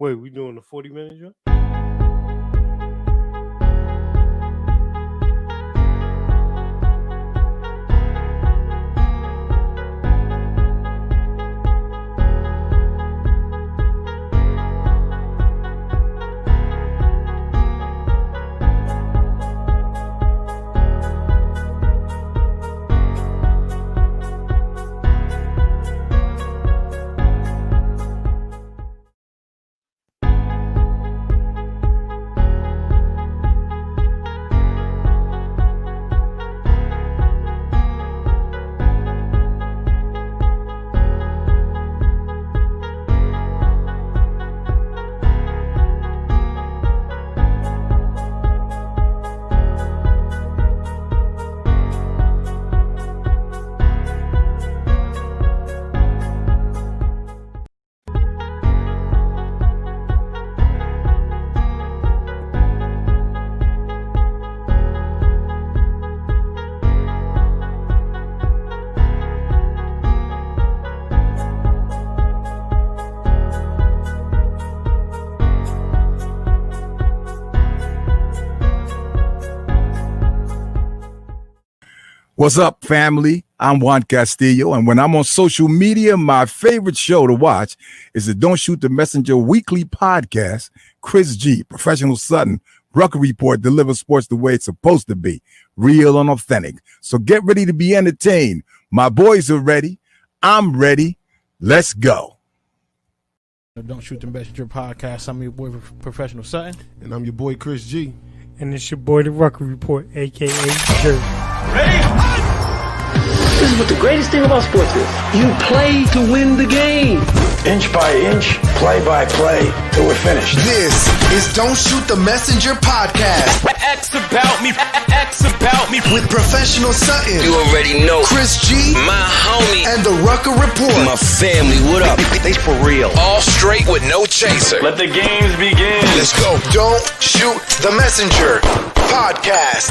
Wait, we doing the 40-minute joint? What's up, family? I'm Juan Castillo, and when I'm on social media, my favorite show to watch is the Don't Shoot the Messenger weekly podcast. Chris G, Professional Sutton, Rucker Report delivers sports the way it's supposed to be, real and authentic. So get ready to be entertained. My boys are ready. I'm ready. Let's go. Don't Shoot the Messenger podcast. I'm your boy, Professional Sutton. And I'm your boy, Chris G. And it's your boy, the Rucker Report, a.k.a. Jerry. Ready? This is what the greatest thing about sports is. You play to win the game. Inch by inch, play by play, till we're finished. This is Don't Shoot the Messenger podcast. X about me. With Professional Sutton. You already know. Chris G. My homie. And the Rucker Report. My family, what up? They for real. All straight with no chaser. Let the games begin. Let's go. Don't Shoot the Messenger podcast.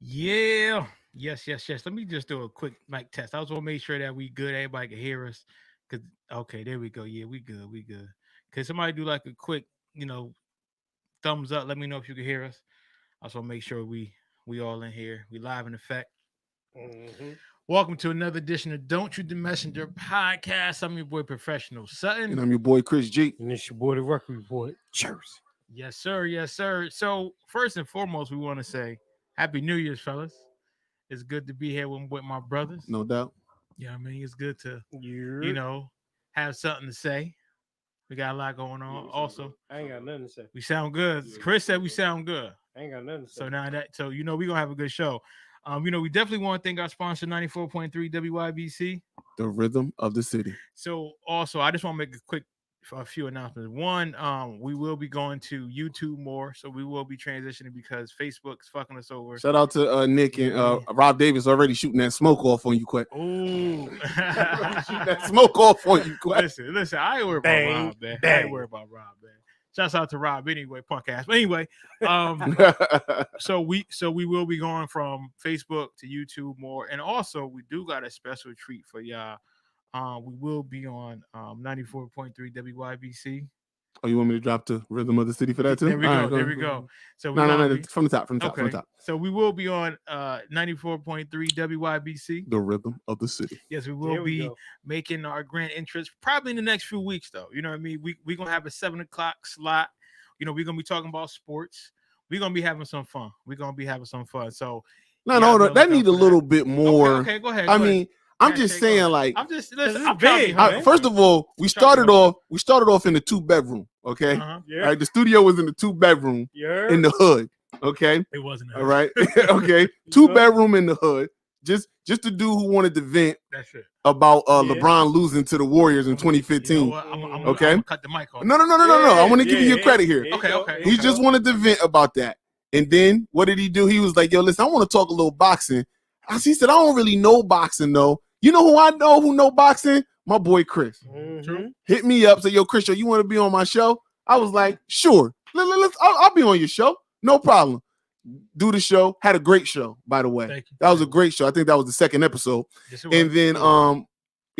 Yeah. Yes. Let me just do a quick mic test. I was going to make sure that we good. Everybody can hear us. Okay, there we go. Yeah, we good. Can somebody do like a quick, thumbs up? Let me know if you can hear us. I just want to make sure we all in here. We live in effect. Mm-hmm. Welcome to another edition of Don't Shoot the Messenger podcast. I'm your boy, Professional Sutton. And I'm your boy, Chris G. And it's your boy, the Rucker Report. Cheers. Yes, sir. So first and foremost, we want to say Happy New Year's, fellas. It's good to be here with my brothers. No doubt. Yeah, I mean, it's good to, have something to say. We got a lot going on. Also, I ain't got nothing to say. We sound good. Chris said we sound good. I ain't got nothing to say. So we're going to have a good show. We definitely want to thank our sponsor, 94.3 WYBC. The rhythm of the city. So also, I just want to make a few announcements. One, we will be going to YouTube more, so we will be transitioning because Facebook's fucking us over. Shout out to Nick and Rob Davis already shooting that smoke off on you, quick. Ooh, shooting that smoke off on you, quick. Listen, I ain't worried about Rob, man. I ain't worried about Rob, man. Shouts out to Rob anyway, punk ass. But anyway, so we will be going from Facebook to YouTube more, and also we do got a special treat for y'all. We will be on 94.3 WYBC. Oh, you want me to drop the rhythm of the city for that too? There we go. So no, from the top. So we will be on 94.3 WYBC. The rhythm of the city. Yes, we will be making our grand entrance probably in the next few weeks, though. You know what I mean? We're going to have a 7 o'clock slot. We're going to be talking about sports. We're going to be having some fun. So that need a little bit more. Okay, go ahead. I mean, I'm just saying, like, first of all, we started off in the 2-bedroom, okay? Uh-huh. Yeah. All right, the studio was in the 2-bedroom in the hood, okay? It wasn't. All right, okay, 2-bedroom in the hood. Just the dude who wanted to vent about LeBron losing to the Warriors in 2015. I'm okay, gonna cut the mic off. No. I want to give you your credit here. Okay. He just wanted to vent about that, and then what did he do? He was like, "Yo, listen, I want to talk a little boxing." He said, "I don't really know boxing though." You know who I know who know boxing? My boy Chris. Mm-hmm. Hit me up, say, "Yo, Chris, you want to be on my show?" I was like, "Sure, I'll be on your show, no problem." do the show. Had a great show, by the way. Thank you. That was a great show. I think that was the second episode. Yes, it was. And then,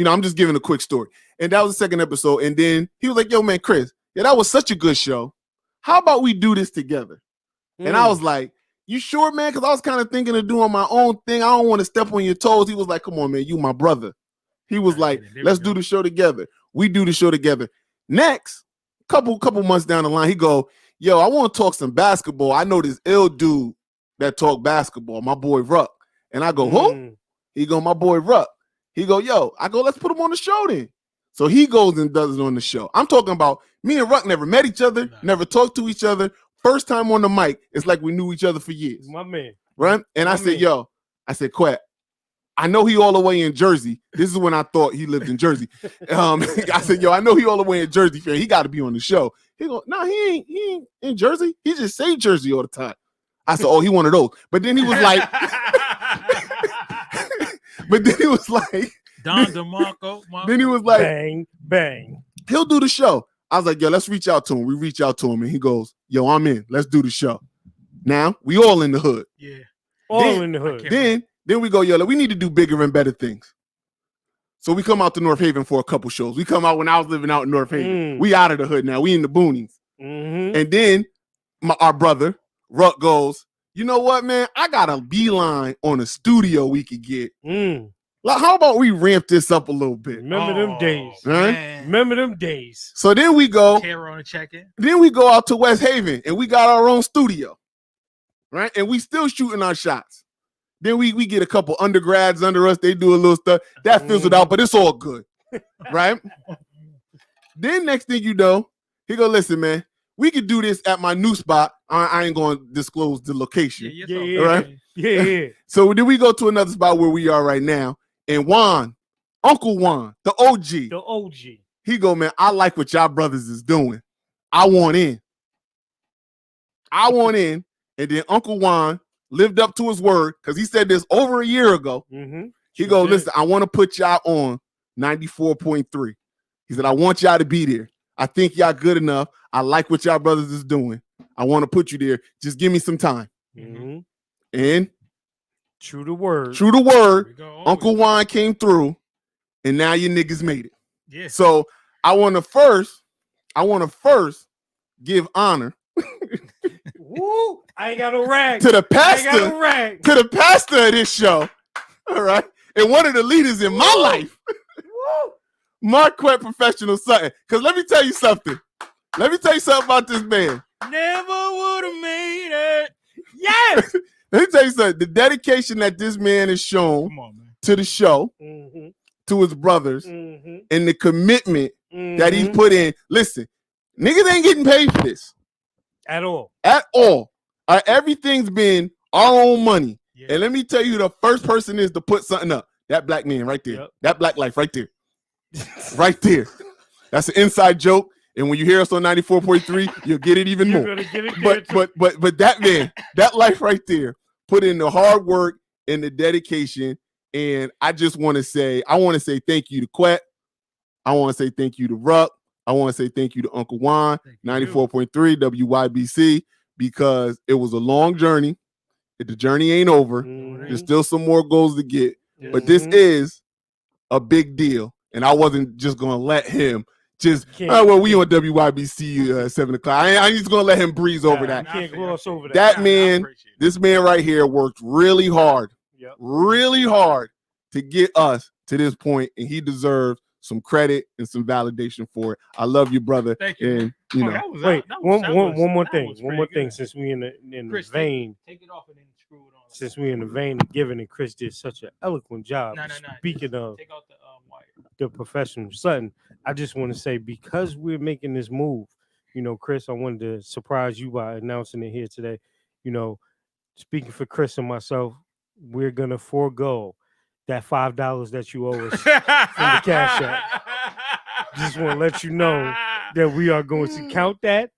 I'm just giving a quick story. And that was the second episode. And then he was like, yo, man, Chris, yeah, that was such a good show. How about we do this together? And I was like, you sure, man? Because I was kind of thinking of doing my own thing. I don't want to step on your toes. He was like, come on, man, you my brother. He was like, let's do the show together. We do the show together. Next, couple months down the line, he go, yo, I want to talk some basketball. I know this ill dude that talk basketball, my boy Ruck. And I go, who? He go, my boy Ruck. He go, yo, I go, let's put him on the show then. So he goes and does it on the show. I'm talking about me and Ruck never met each other, never talked to each other. First time on the mic, it's like we knew each other for years. My man. Right? And I said, yo, Quet, I know he all the way in Jersey. This is when I thought he lived in Jersey. I said, yo, I know he all the way in Jersey. He got to be on the show. He go, no, he ain't in Jersey. He just say Jersey all the time. I said, oh, he one of those. But then he was like, Don DeMarco. Then he was like, bang, bang. He'll do the show. I was like, yo, let's reach out to him. We reach out to him, and he goes, yo, I'm in. Let's do the show. Now, we all in the hood. Yeah. All in the hood. Then we go, yo, we need to do bigger and better things. So we come out to North Haven for a couple shows. We come out when I was living out in North Haven. We out of the hood now. We in the boonies. And then our brother, Ruck, goes, you know what, man? I got a beeline on a studio we could get. Like, how about we ramp this up a little bit? Remember them days. Right? Remember them days. So then we go. On a check-in. Then we go out to West Haven, and we got our own studio. Right? And we still shooting our shots. Then we get a couple undergrads under us. They do a little stuff. That fizzled out, but it's all good. Right? Then next thing you know, he go, listen, man, we could do this at my new spot. I ain't going to disclose the location. Yeah. Right? Yeah. So then we go to another spot where we are right now. And Juan, Uncle Juan, the OG. He go, man, I like what y'all brothers is doing. I want in. And then Uncle Juan lived up to his word because he said this over a year ago. He go, listen, I want to put y'all on 94.3. He said, I want y'all to be there. I think y'all good enough. I like what y'all brothers is doing. I want to put you there. Just give me some time. And true to word. Uncle Juan came through, and now your niggas made it. Yeah. So I want to first give honor. Woo! I ain't got no rag. To the pastor of this show. All right. And one of the leaders in my life. Marquette Professional Sutton. Because let me tell you something. About this man. Never would have made it. Yes. Let me tell you something. The dedication that this man has shown to the show, to his brothers, and the commitment that he's put in. Listen, niggas ain't getting paid for this. At all. Everything's been our own money. Yeah. And let me tell you who the first person is to put something up. That black man right there. Yep. That black life right there. Right there. That's an inside joke. And when you hear us on 94.3, you'll get it even more. But that man, that life right there, put in the hard work and the dedication. And I just want to say, thank you to Quet. I want to say thank you to Ruck. I want to say thank you to Uncle Juan, 94.3 WYBC, because it was a long journey. The journey ain't over. There's still some more goals to get. But this is a big deal. And I wasn't just going to let him we on WYBC 7 o'clock. I ain't just going to let him breeze over that. Can't gloss over that. That man, this man right here worked really hard, really hard to get us to this point, and he deserves some credit and some validation for it. I love you, brother. Thank you. And one more thing. Since we in the vein, take it off and then screw it on. Since we in the vein of giving, and Chris did such an eloquent job. Speaking of take out the professional Sutton, I just want to say, because we're making this move, Chris, I wanted to surprise you by announcing it here today. Speaking for Chris and myself, we're gonna forego that $5 that you owe us from the Cash App. Just want to let you know that we are going to count that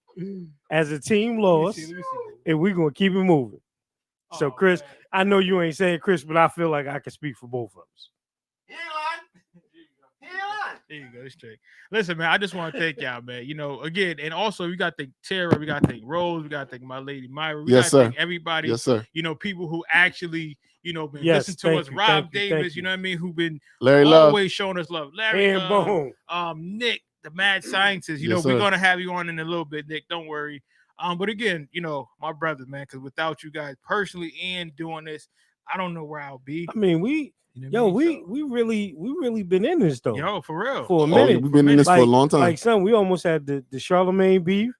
as a team loss, and we're going to keep it moving. So, Chris, man. I know you ain't saying Chris, but I feel like I can speak for both of us. He ain't lying. There you go, straight. Listen, man, I just want to thank y'all, man. Again, and also we got to thank Tara, we got to thank Rose, we got to thank my lady Myra, we got to thank everybody. Yes, sir. People who actually, been Yes, listening to us. thank Rob you, Davis, you know what I mean, who've been Larry Love. always showing us love. Larry And Love, boom. Nick, the mad scientist. Yes, We're sir. gonna have you on in a little bit, Nick. Don't worry. But again, my brother, man, because without you guys personally and doing this, I don't know where I'll be. I mean, we really been in this though. Yo, for real. For a minute. We've been in this for a long time. Like son, we almost had the Charlemagne beef.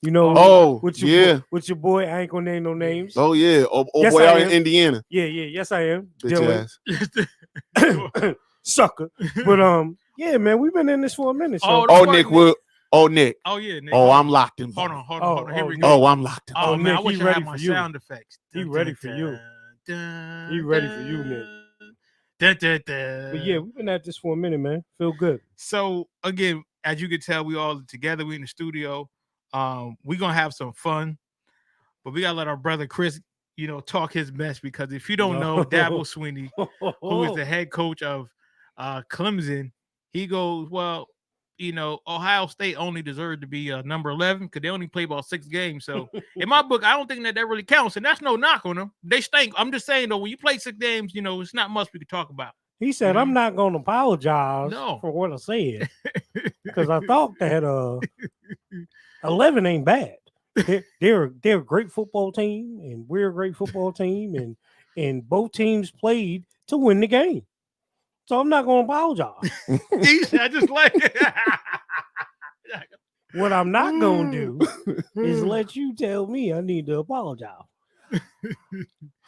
With your boy, I ain't gonna name no names. Oh yeah, Yes, boy I out am. in Indiana. Yeah, yes I am. Bitch Dylan. ass. Sucker. But yeah, man, we've been in this for a minute. So. Nick will. Oh Nick. Oh yeah, Nick. Oh, I'm locked in. Hold on. Here we go. Oh, I'm locked in. Oh man, Nick, I wish he I ready had my for you. sound effects. He ready for you. He ready for you, Nick. But yeah, we've been at this for a minute, man. Feel good. So again, as you can tell, we all together. We in the studio. We're gonna have some fun, but we gotta let our brother Chris, talk his mess, because if you don't know, Dabo Swinney, who is the head coach of Clemson, he goes, well, Ohio State only deserved to be number 11 because they only play about 6 games. So in my book, I don't think that really counts, and that's no knock on them. They stink. I'm just saying though, when you play 6 games, it's not much we can talk about. He said, "I'm not going to apologize for what I said because I thought that 11 ain't bad. They're a great football team, and we're a great football team, and both teams played to win the game. So I'm not going to apologize. I just like it. What I'm not going to do is let you tell me I need to apologize."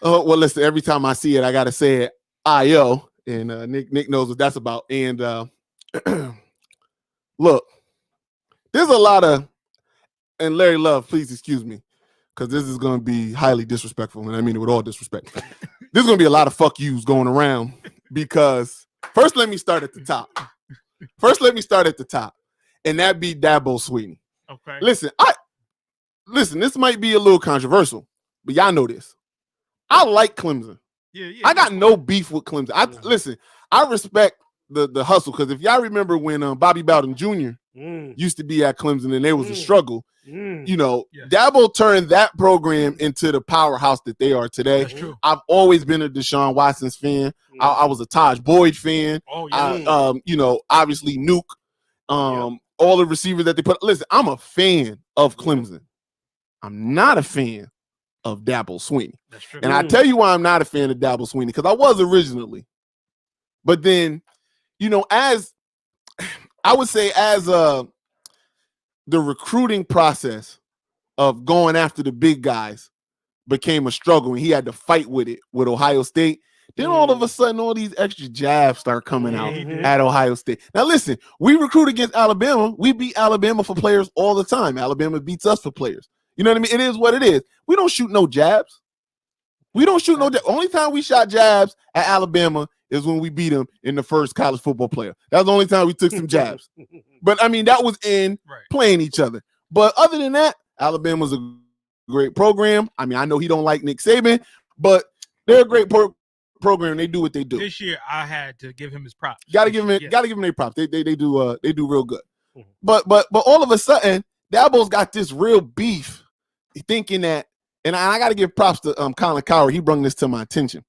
Oh well, listen. Every time I see it, I gotta say it. Yo. And Nick knows what that's about. And look, there's a lot of, and Larry Love, please excuse me, because this is going to be highly disrespectful, and I mean it with all disrespect. There's going to be a lot of fuck yous going around, because first let me start at the top. And that be Dabo Swinney. Okay. Listen, this might be a little controversial, but y'all know this. I like Clemson. Yeah, I got no beef with Clemson. Listen, I respect the hustle, because if y'all remember when Bobby Bowden Jr. used to be at Clemson and there was a struggle, Dabo turned that program into the powerhouse that they are today. That's true. I've always been a Deshaun Watson's fan. I was a Taj Boyd fan. Oh yeah. Obviously Nuke. All the receivers that they put. Listen, I'm a fan of Clemson. I'm not a fan of Dabo Swinney. That's true. And I tell you why I'm not a fan of Dabo Swinney, because I was originally. But then, as I would say, as the recruiting process of going after the big guys became a struggle, and he had to fight with it with Ohio State, then all of a sudden all these extra jabs start coming out at Ohio State. Now listen, we recruit against Alabama. We beat Alabama for players all the time. Alabama beats us for players. You know what I mean? It is what it is. We don't shoot no jabs. Only time we shot jabs at Alabama is when we beat them in the first college football player. That was the only time we took some jabs. But I mean, that was in playing each other. But other than that, Alabama's a great program. I mean, I know he don't like Nick Saban, but they're a great program. They do what they do. This year, I had to give him his props. Got to give him their props. They do real good. But all of a sudden, Dabo's got this real beef, thinking that, and I got to give props to Colin Cowherd. He brought this to my attention.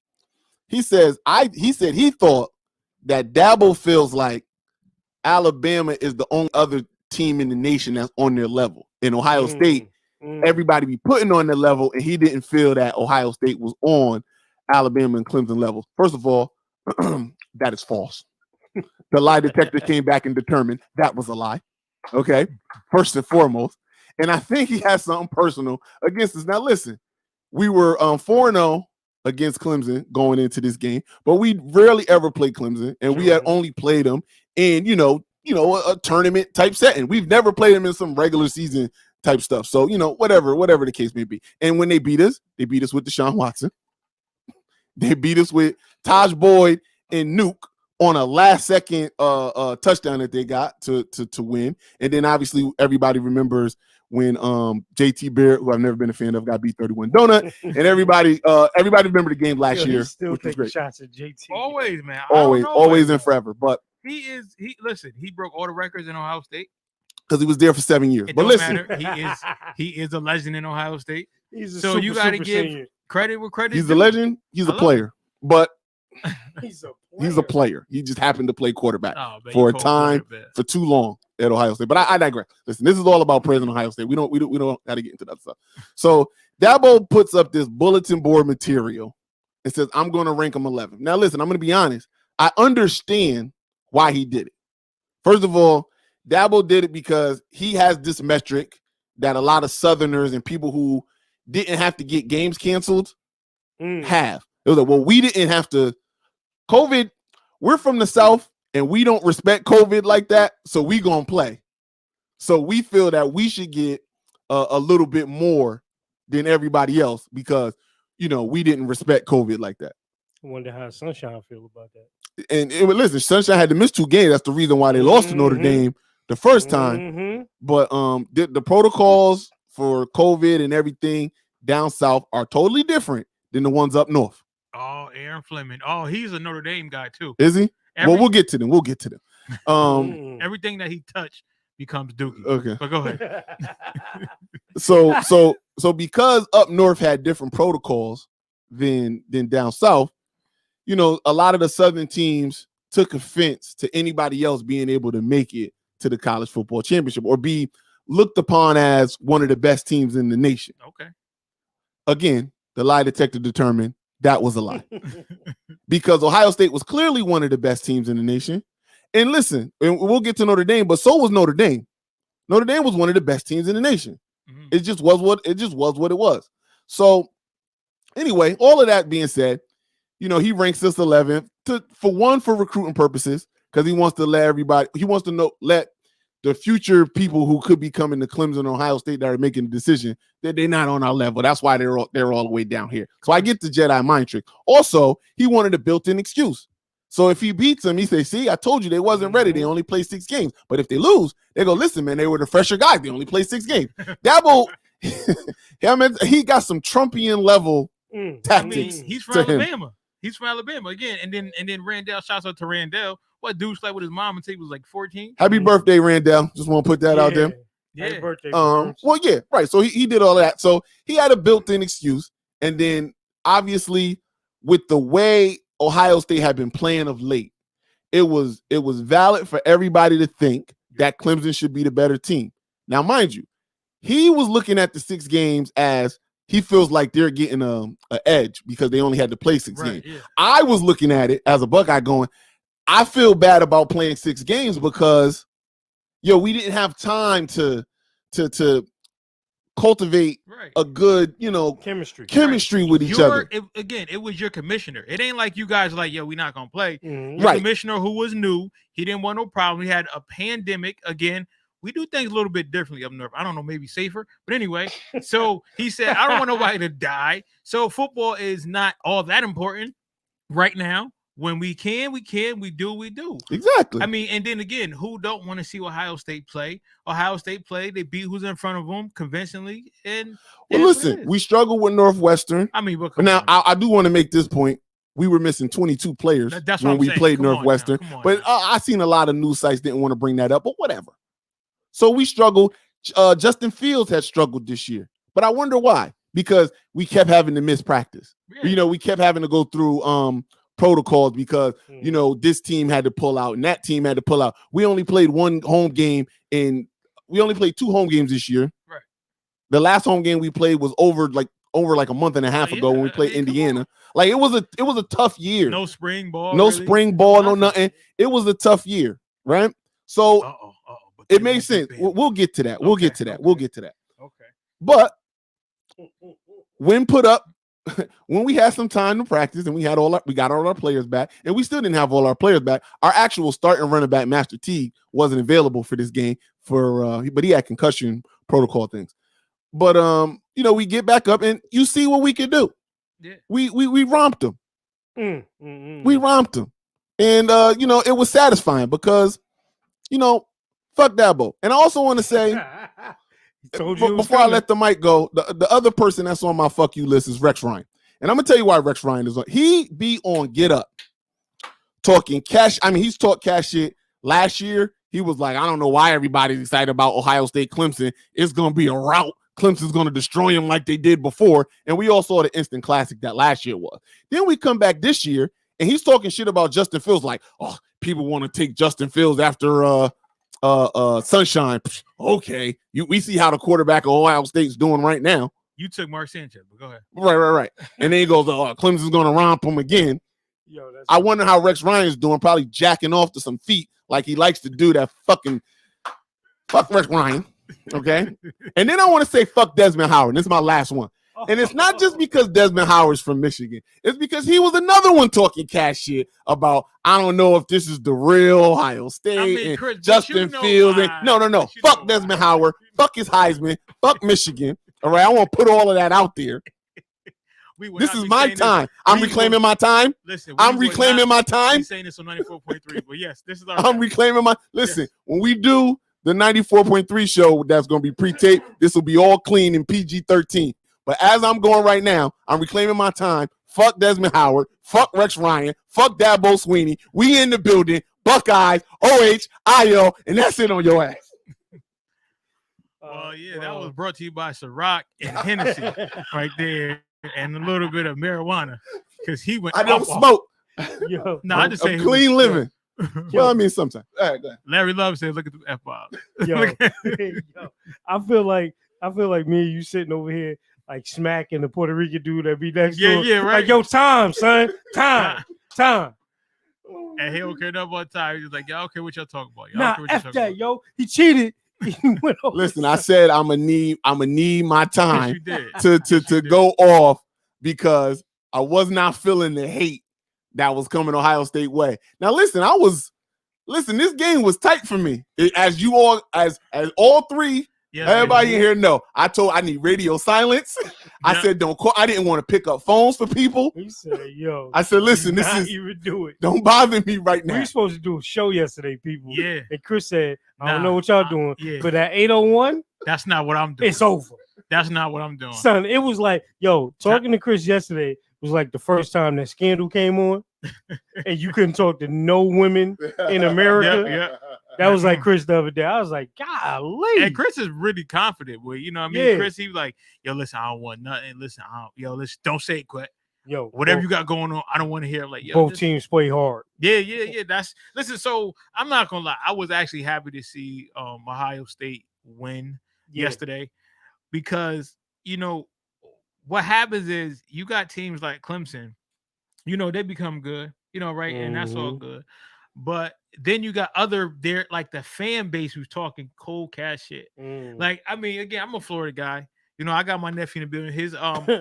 He said he thought that Dabo feels like Alabama is the only other team in the nation that's on their level. In Ohio State, everybody be putting on their level, and he didn't feel that Ohio State was on Alabama and Clemson levels. First of all, that is false. The lie detector came back and determined that was a lie. Okay, first and foremost. And I think he has something personal against us. Now, listen, we were 4-0 against Clemson going into this game, but we rarely ever played Clemson, and we had only played them in, a tournament type setting. We've never played them in some regular season type stuff. So, whatever the case may be. And when they beat us with Deshaun Watson. They beat us with Taj Boyd and Nuke on a last-second touchdown that they got to win. And then obviously everybody remembers when JT Barrett, who I've never been a fan of, got beat 31 donut. And everybody remember the game last year, Still which was taking great. shots at JT. Always, man. Always and forever. But He listen. He broke all the records in Ohio State because he was there for 7 years. It But don't listen, matter. He is a legend in Ohio State. He's a So super, you got to super give senior. credit where credit. he's a legend. He's a love player, but He's a player. he's a player. He just happened to play quarterback Oh, man, for you a cold time blooded, man. for too long at Ohio State. But I digress. Listen, this is all about praising Ohio State. We don't got to get into that stuff. So Dabo puts up this bulletin board material and says, "I'm going to rank him 11." Now, listen, I'm going to be honest. I understand why he did it. First of all, Dabo did it because he has this metric that a lot of Southerners and people who didn't have to get games canceled have. It was like, well, we didn't have to. COVID, we're from the South and we don't respect COVID like that, so we gonna play. So we feel that we should get a little bit more than everybody else because, we didn't respect COVID like that. I wonder how Sunshine feel about that. And listen, Sunshine had to miss 2 games. That's the reason why they lost to Notre Dame the first time. But the protocols for COVID and everything down south are totally different than the ones up north. Oh, Aaron Fleming. Oh, he's a Notre Dame guy too. Is he? Well, we'll get to them. Everything that he touched becomes Dookie. Okay. But go ahead. So because up north had different protocols than down south, a lot of the Southern teams took offense to anybody else being able to make it to the college football championship or be looked upon as one of the best teams in the nation. Okay. Again, the lie detector determined that was a lie because Ohio State was clearly one of the best teams in the nation. And listen, and we'll get to Notre Dame, but so was Notre Dame. Notre Dame was one of the best teams in the nation. It just was what it was. So anyway, all of that being said, he ranks us 11th for recruiting purposes because he wants to let the future people who could be coming to Clemson, Ohio State that are making the decision that they're not on our level. That's why they're all the way down here. So I get the Jedi mind trick. Also, he wanted a built-in excuse. So if he beats them, he say, "See, I told you they wasn't ready. They only played 6 games. But if they lose, they go, listen, man, they were the fresher guys. They only played 6 games." Dabo, he got some Trumpian level tactics. He's from Alabama. He's from Alabama again. And then Randall, shouts out to Randall. What dude slept with his mom until he was like 14? Happy birthday, Randall. Just want to put that out there. Yeah. Happy birthday. Well, yeah, right. So he did all of that. So he had a built-in excuse. And then obviously with the way Ohio State had been playing of late, it was valid for everybody to think that Clemson should be the better team. Now, mind you, he was looking at the 6 games as he feels like they're getting an edge because they only had to play 6 games. Yeah. I was looking at it as a Buckeye going, I feel bad about playing 6 games because, we didn't have time to cultivate a good, chemistry with each other. It was your commissioner. It ain't like you guys are like, we're not going to play. Right. Commissioner who was new, he didn't want no problem. He had a pandemic. Again, we do things a little bit differently up north. I don't know, maybe safer. But anyway, so he said, I don't want nobody to die. So football is not all that important right now. When we can, we do. Exactly. I mean, and then again, who don't want to see Ohio State play? Ohio State play. They beat who's in front of them conventionally. And listen, we struggle with Northwestern. I mean, but now I do want to make this point. We were missing 22 players when we played Northwestern. But I seen a lot of news sites didn't want to bring that up, but whatever. So we struggled. Justin Fields had struggled this year, but I wonder why. Because we kept having to miss practice. Yeah. We kept having to go through protocols because this team had to pull out and that team had to pull out. We only played 1 home game and we only played 2 home games this year. Right. The last home game we played was over a month and a half ago when we played Indiana. Like it was a tough year. No spring ball. No spring ball, no nothing. It was a tough year, right? So it makes sense. We'll get to that. We'll get to that. Okay. But when we had some time to practice and we got all our players back, and we still didn't have all our players back. Our actual starting running back, Master Teague, wasn't available for this game but he had concussion protocol things. But we get back up and you see what we could do. Yeah. We romped them. We romped them. And it was satisfying because fuck Dabo. And I also want to say before I let the mic go, the other person that's on my fuck you list is Rex Ryan. And I'm gonna tell you why Rex Ryan is on. He be on Get Up talking cash. I mean, he's talked cash shit last year. He was like, I don't know why everybody's excited about Ohio State Clemson. It's going to be a rout. Clemson's going to destroy him like they did before. And we all saw the instant classic that last year was. Then we come back this year, and he's talking shit about Justin Fields like, oh, people want to take Justin Fields after Sunshine. Okay. We see how the quarterback of Ohio State's doing right now. You took Mark Sanchez, but go ahead. Right. And then he goes, oh, Clemson's going to romp him again. Yo, that's I wonder how Rex Ryan's doing, probably jacking off to some feet like he likes to do. That fuck Rex Ryan. Okay. And then I want to say fuck Desmond Howard. This is my last one. And it's not just because Desmond Howard's from Michigan. It's because he was another one talking cash shit about, I don't know if this is the real Ohio State and Chris, Justin Fields. And, no. Fuck Desmond Howard. Fuck his Heisman. Fuck Michigan. All right. I want to put all of that out there. This is my time. I'm reclaiming my time. Listen, I'm reclaiming my time. I'm saying this on 94.3, but yes, this is our I'm time. reclaiming my listen. When we do the 94.3 show that's going to be pre-taped, this will be all clean in PG-13. But as I'm going right now, I'm reclaiming my time. Fuck Desmond Howard. Fuck Rex Ryan. Fuck Dabo Sweeney. We in the building. Buckeyes, OHIO, and that's it on your ass. Well, yeah, that was brought to you by Ciroc and Hennessy right there, and a little bit of marijuana because he went. I don't smoke. Yo, No, I just say clean living. Well, I mean, sometimes. All right, go ahead. Larry Love said, "Look at the F-bomb." yo, I feel like me and you sitting over here like smacking the Puerto Rican dude that be next door. Yeah, right. Like, yo, time, son, time. And he don't care nothing about time. He's like, y'all care what y'all talking about. Y'all Nah, care what y'all F talking that, about. yo. He cheated. He went over Listen, I said I'm gonna need my Yes, time you did. to go off because I was not feeling the hate that was coming Ohio State way. Now, listen, this game was tight for me. As you all, as all three, Yeah, everybody in here know. I need radio silence. I said don't call. I didn't want to pick up phones for people. He said, yo. I said, listen, do this not is even do it. don't bother me right We now. were supposed to do a show yesterday, people. Yeah. And Chris said, I don't Nah, know what y'all doing, yeah. but at 8:01, That's not what I'm doing. it's over. That's not what I'm doing. Son, it was like, yo, talking to Chris yesterday was like the first time that Scandal came on, and you couldn't talk to no women in America. Yeah. That was like Chris the other day. I was like, golly. And Chris is really confident with, you know what I mean? Yeah. Chris, he was like, yo, listen, I don't want nothing. Listen, listen, don't say it quick. Yo, Whatever both, you got going on, I don't want to hear. Like, yo, both teams play hard. Yeah. Listen, so I'm not gonna lie. I was actually happy to see Ohio State win yesterday because you know what happens is you got teams like Clemson, you know, they become good, you know, right? And that's all good. But then you got there like the fan base who's talking cold cash shit. Like, I mean, again, I'm a Florida guy. You know, I got my nephew in the building. His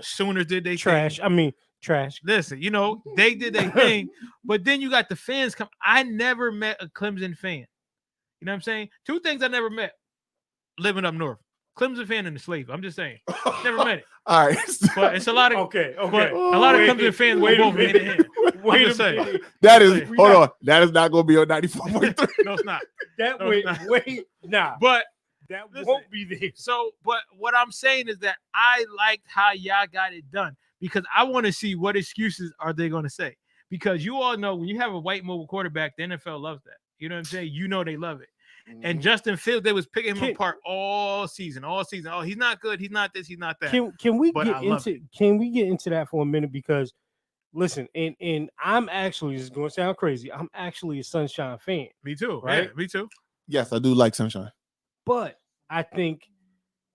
Sooners did they Trash. thing. I mean, trash. Listen, you know, they did their thing, but then you got the fans come. I never met a Clemson fan. You know what I'm saying? Two things I never met living up north. Clemson fan and a slave. I'm just saying. Never met it. All right. But it's a lot of Okay. but a lot of Clemson fans will both hand in hand. Wait just a saying. minute. That is hold on. That is not gonna be on 94.3. No, it's not. That No, wait, it's not. wait, nah. But That listen, won't be there. so, but what I'm saying is that I liked how y'all got it done because I want to see what excuses are they going to say. Because you all know when you have a white mobile quarterback, the NFL loves that. You know what I'm saying? You know they love it. And Justin Fields, they was picking him apart all season. Oh, he's not good. He's not this. He's not that. Can we But I love get into that for a minute? Because listen, and I'm actually, this is going to sound crazy. I'm actually a Sunshine fan, Me too. Right? Yeah, me too. Yes, I do like Sunshine. but I think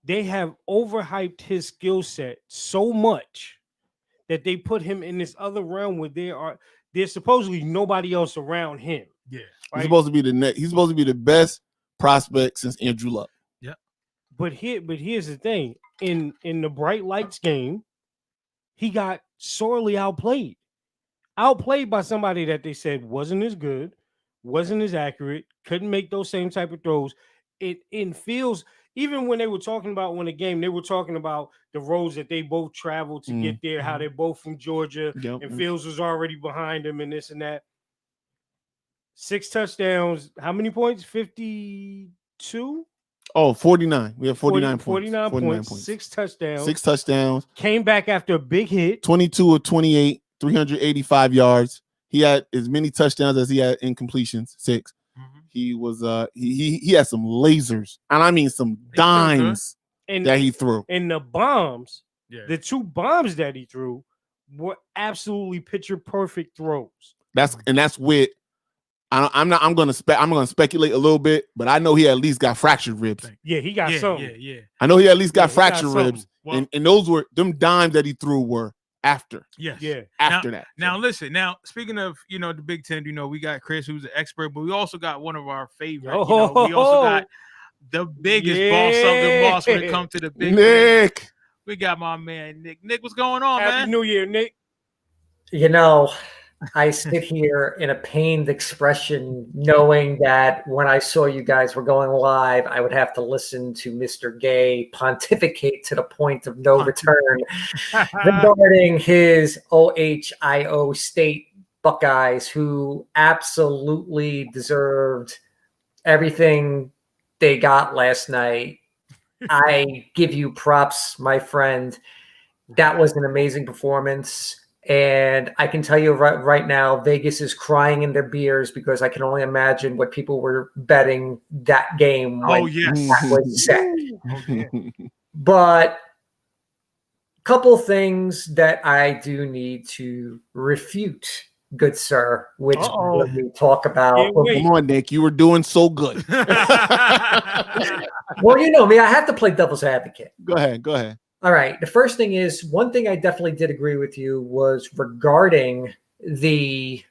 they have overhyped his skill set so much that they put him in this other realm where there's supposedly nobody else around him. Yeah. He's supposed to be the next. He's supposed to be the best prospect since Andrew Luck. But here's the thing: in the Bright Lights game, he got sorely outplayed by somebody that they said wasn't as good, wasn't as accurate, couldn't make those same type of throws. It feels, even when they were talking about when the game, they were talking about the roads that they both traveled to get there, how they're both from Georgia, and Fields was already behind him and this and that. 6 touchdowns. How many points? 52? Oh, 49. We have 49 49 points. points. 6 touchdowns. 6 touchdowns. Came back after a big hit. 22 of 28, 385 yards. He had as many touchdowns as he had incompletions, 6. Mhm. He was he had some lasers, and I mean some dimes that he threw. And the bombs, Yeah. the 2 bombs that he threw were absolutely picture perfect throws. That's with. I'm gonna speculate a little bit, but I know he at least got fractured ribs. Yeah, he got some. Yeah. I know he at least got he fractured got ribs, Well, and those were them dimes that he threw were after. Yes. Yeah. After that. Now listen. Now speaking of the Big Ten, we got Chris who's an expert, but we also got one of our favorite. We also got the biggest boss of the boss when it comes to the Big Nick. Ten. We got my man Nick. Nick, what's going on, Happy man? New Year, Nick. I sit here in a pained expression knowing that when I saw you guys were going live, I would have to listen to Mr. Gay pontificate to the point of no return regarding his Ohio State Buckeyes, who absolutely deserved everything they got last night. I give you props, my friend. That was an amazing performance. And I can tell you right now, Vegas is crying in their beers because I can only imagine what people were betting that game when that was set. But a couple things that I do need to refute, good sir, which we talk about. Come on, Nick. You were doing so good. Well, you know me. I have to play devil's advocate. Go ahead. All right. The first thing is, one thing I definitely did agree with you was regarding the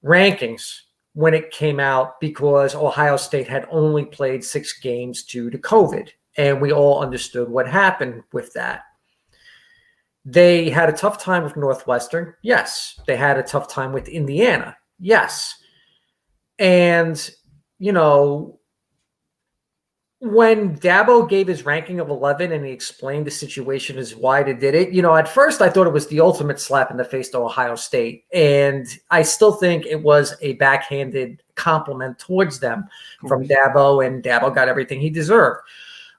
rankings when it came out, because Ohio State had only played 6 games due to COVID. And we all understood what happened with that. They had a tough time with Northwestern. Yes. They had a tough time with Indiana. Yes. And, when Dabo gave his ranking of 11 and he explained the situation as why they did it, at first I thought it was the ultimate slap in the face to Ohio State. And I still think it was a backhanded compliment towards them from Dabo, and Dabo got everything he deserved.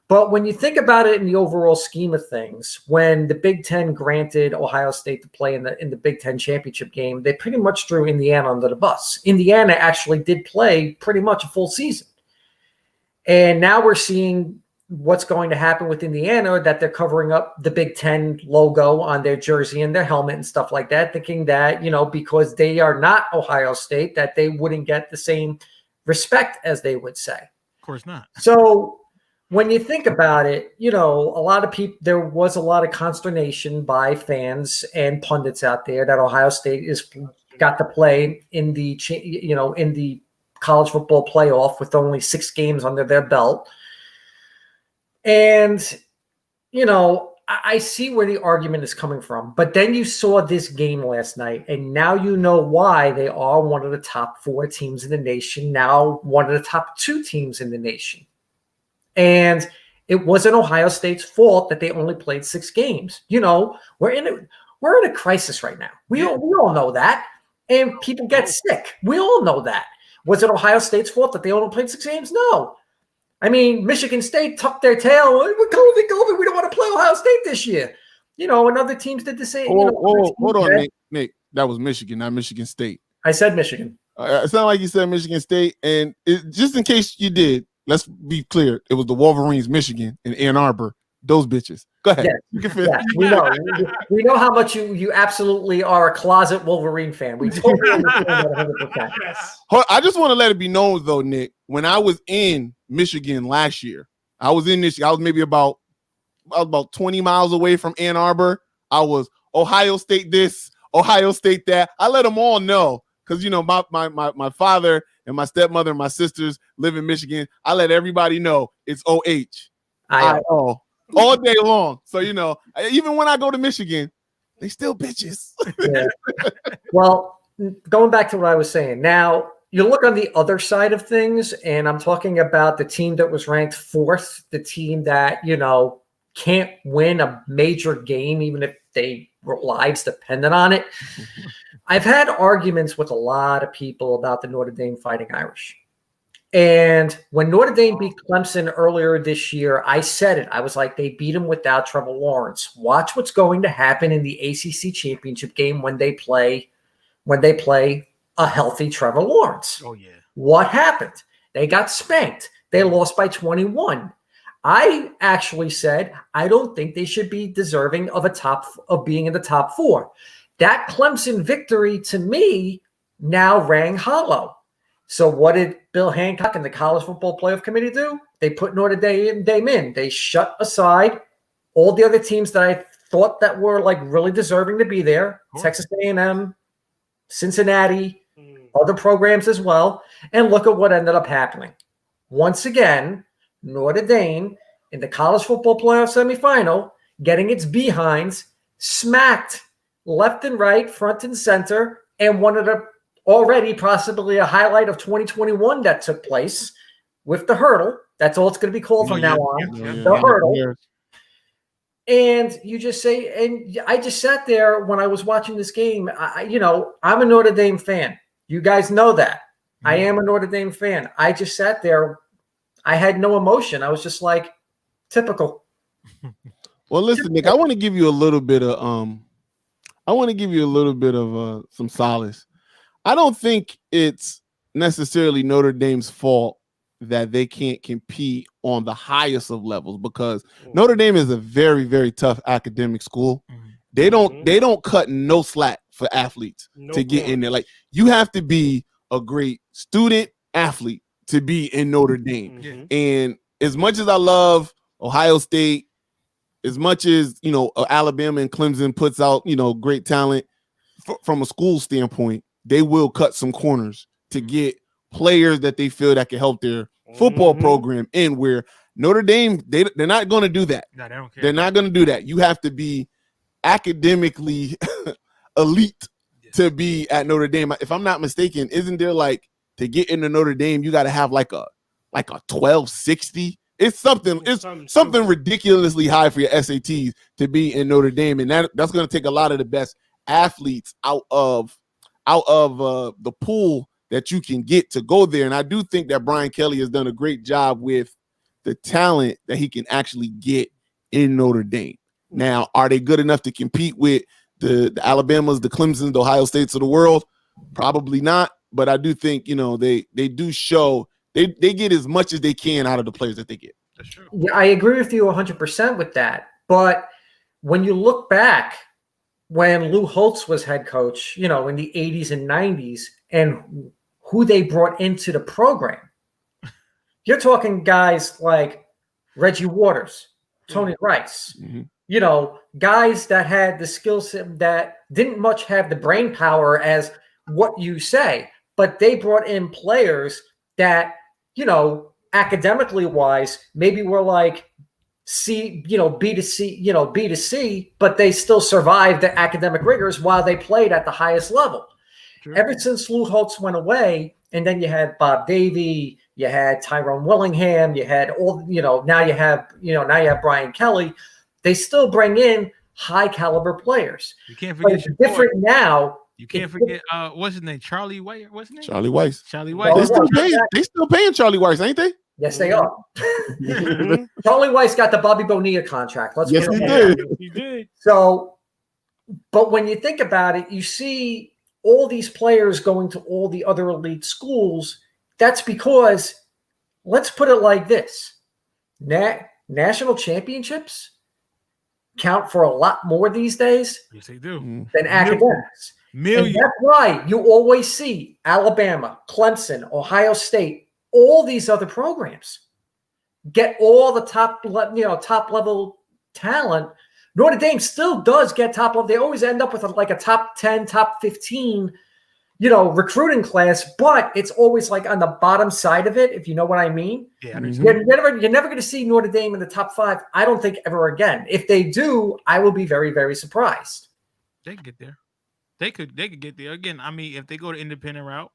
But when you think about it in the overall scheme of things, when the Big Ten granted Ohio State to play in the Big Ten championship game, they pretty much threw Indiana under the bus. Indiana actually did play pretty much a full season. And now we're seeing what's going to happen with Indiana, that they're covering up the Big Ten logo on their jersey and their helmet and stuff like that, thinking that, because they are not Ohio State, that they wouldn't get the same respect as they would say. Of course not. So when you think about it, a lot of people, there was a lot of consternation by fans and pundits out there that Ohio State got to play in the, in the college football playoff with only 6 games under their belt. And, I see where the argument is coming from. But then you saw this game last night, and now you know why they are one of the top 4 teams in the nation, now one of the top 2 teams in the nation. And it wasn't Ohio State's fault that they only played 6 games. We're in a crisis right now. We all know that. And people get sick. We all know that. Was it Ohio State's fault that they only played 6 games? No. I mean, Michigan State tucked their tail. We're COVID. We don't want to play Ohio State this year. And other teams did the same. Hold on, Nick. That was Michigan, not Michigan State. I said Michigan. It sounded like you said Michigan State. And just in case you did, let's be clear. It was the Wolverines, Michigan, and Ann Arbor. Those bitches. Go ahead. Yes. You can finish. Yes, we know how much you absolutely are a closet Wolverine fan. We totally understand that 100%. Yes. I just want to let it be known, though, Nick, when I was in Michigan last year, I was maybe about 20 miles away from Ann Arbor. I was Ohio State this, Ohio State that. I let them all know because, my father and my stepmother and my sisters live in Michigan. I let everybody know it's OH. I-O. All day long. So, even when I go to Michigan, they still bitches. Yeah. Well, going back to what I was saying, now you look on the other side of things, and I'm talking about the team that was ranked 4th, the team that, can't win a major game, even if their lives depended on it. I've had arguments with a lot of people about the Notre Dame Fighting Irish. And when Notre Dame beat Clemson earlier this year, I said it. I was like, they beat them without Trevor Lawrence. Watch what's going to happen in the ACC championship game when they play when they play a healthy Trevor Lawrence. Oh yeah. What happened? They got spanked. They lost by 21. I actually said I don't think they should be deserving of being in the top 4. That Clemson victory to me now rang hollow. So what did Bill Hancock and the College Football Playoff Committee do? They put Notre Dame in. They shut aside all the other teams that I thought that were like really deserving to be there. Texas A&M, Cincinnati, other programs as well. And look at what ended up happening. Once again, Notre Dame in the College Football Playoff semifinal, getting its behinds smacked left and right, front and center, and one of the already possibly a highlight of 2021 that took place with the hurdle. That's all it's going to be called from now on. The hurdle. And you just say, and I just sat there when I was watching this game. I'm a Notre Dame fan. You guys know that. I am a Notre Dame fan. I just sat there. I had no emotion. I was just like, typical. Well, listen, Nick, I want to give you a little bit of some solace. I don't think it's necessarily Notre Dame's fault that they can't compete on the highest of levels, because Notre Dame is a very, very tough academic school. They don't cut no slack for athletes to get in there. Like, you have to be a great student athlete to be in Notre Dame. And as much as I love Ohio State, as much as, Alabama and Clemson puts out, great talent from a school standpoint, they will cut some corners to get players that they feel that can help their football program in, where Notre Dame, they're not going to do that. No, they don't care. They're not going to do that. You have to be academically elite to be at Notre Dame. If I'm not mistaken, isn't there like, to get into Notre Dame, you got to have like a 1260? It's something ridiculously high for your SATs to be in Notre Dame, and that's going to take a lot of the best athletes out of the pool that you can get to go there. And I do think that Brian Kelly has done a great job with the talent that he can actually get in Notre Dame. Now, are they good enough to compete with the Alabamas, the Clemsons, the Ohio States of the world? Probably not. But I do think, they do show they get as much as they can out of the players that they get. That's true. Yeah, I agree with you 100% with that. But when you look back, when Lou Holtz was head coach, in the 80s and 90s, and who they brought into the program, you're talking guys like Reggie Waters, Tony Rice, guys that had the skill set, that didn't much have the brain power as what you say, but they brought in players that, academically wise, maybe were like C, B to C, but they still survived the academic rigors while they played at the highest level. Sure. Ever since Lou Holtz went away, and then you had Bob Davie, you had Tyrone Willingham, you had all, now you have Brian Kelly. They still bring in high caliber players. You can't forget. It's different now. You can't forget. What's his name? Charlie White. What's his name? Charlie Weiss. Charlie White. They still paying Charlie Weiss, ain't they? Yes, they are. Charlie Weiss got the Bobby Bonilla contract. Yes, he did. He did. So, but when you think about it, you see all these players going to all the other elite schools. That's because, let's put it like this: national championships count for a lot more these days. Yes, they do. Than academics. And that's why you always see Alabama, Clemson, Ohio State, all these other programs get all the top level talent. Notre Dame still does get top level. They always end up with a top 10, top 15, recruiting class, but it's always like on the bottom side of it, if you know what I mean. Yeah, you're never going to see Notre Dame in the top 5. I don't think ever again. If they do, I will be very, very surprised. They can get there. They could get there again. I mean, if they go the independent route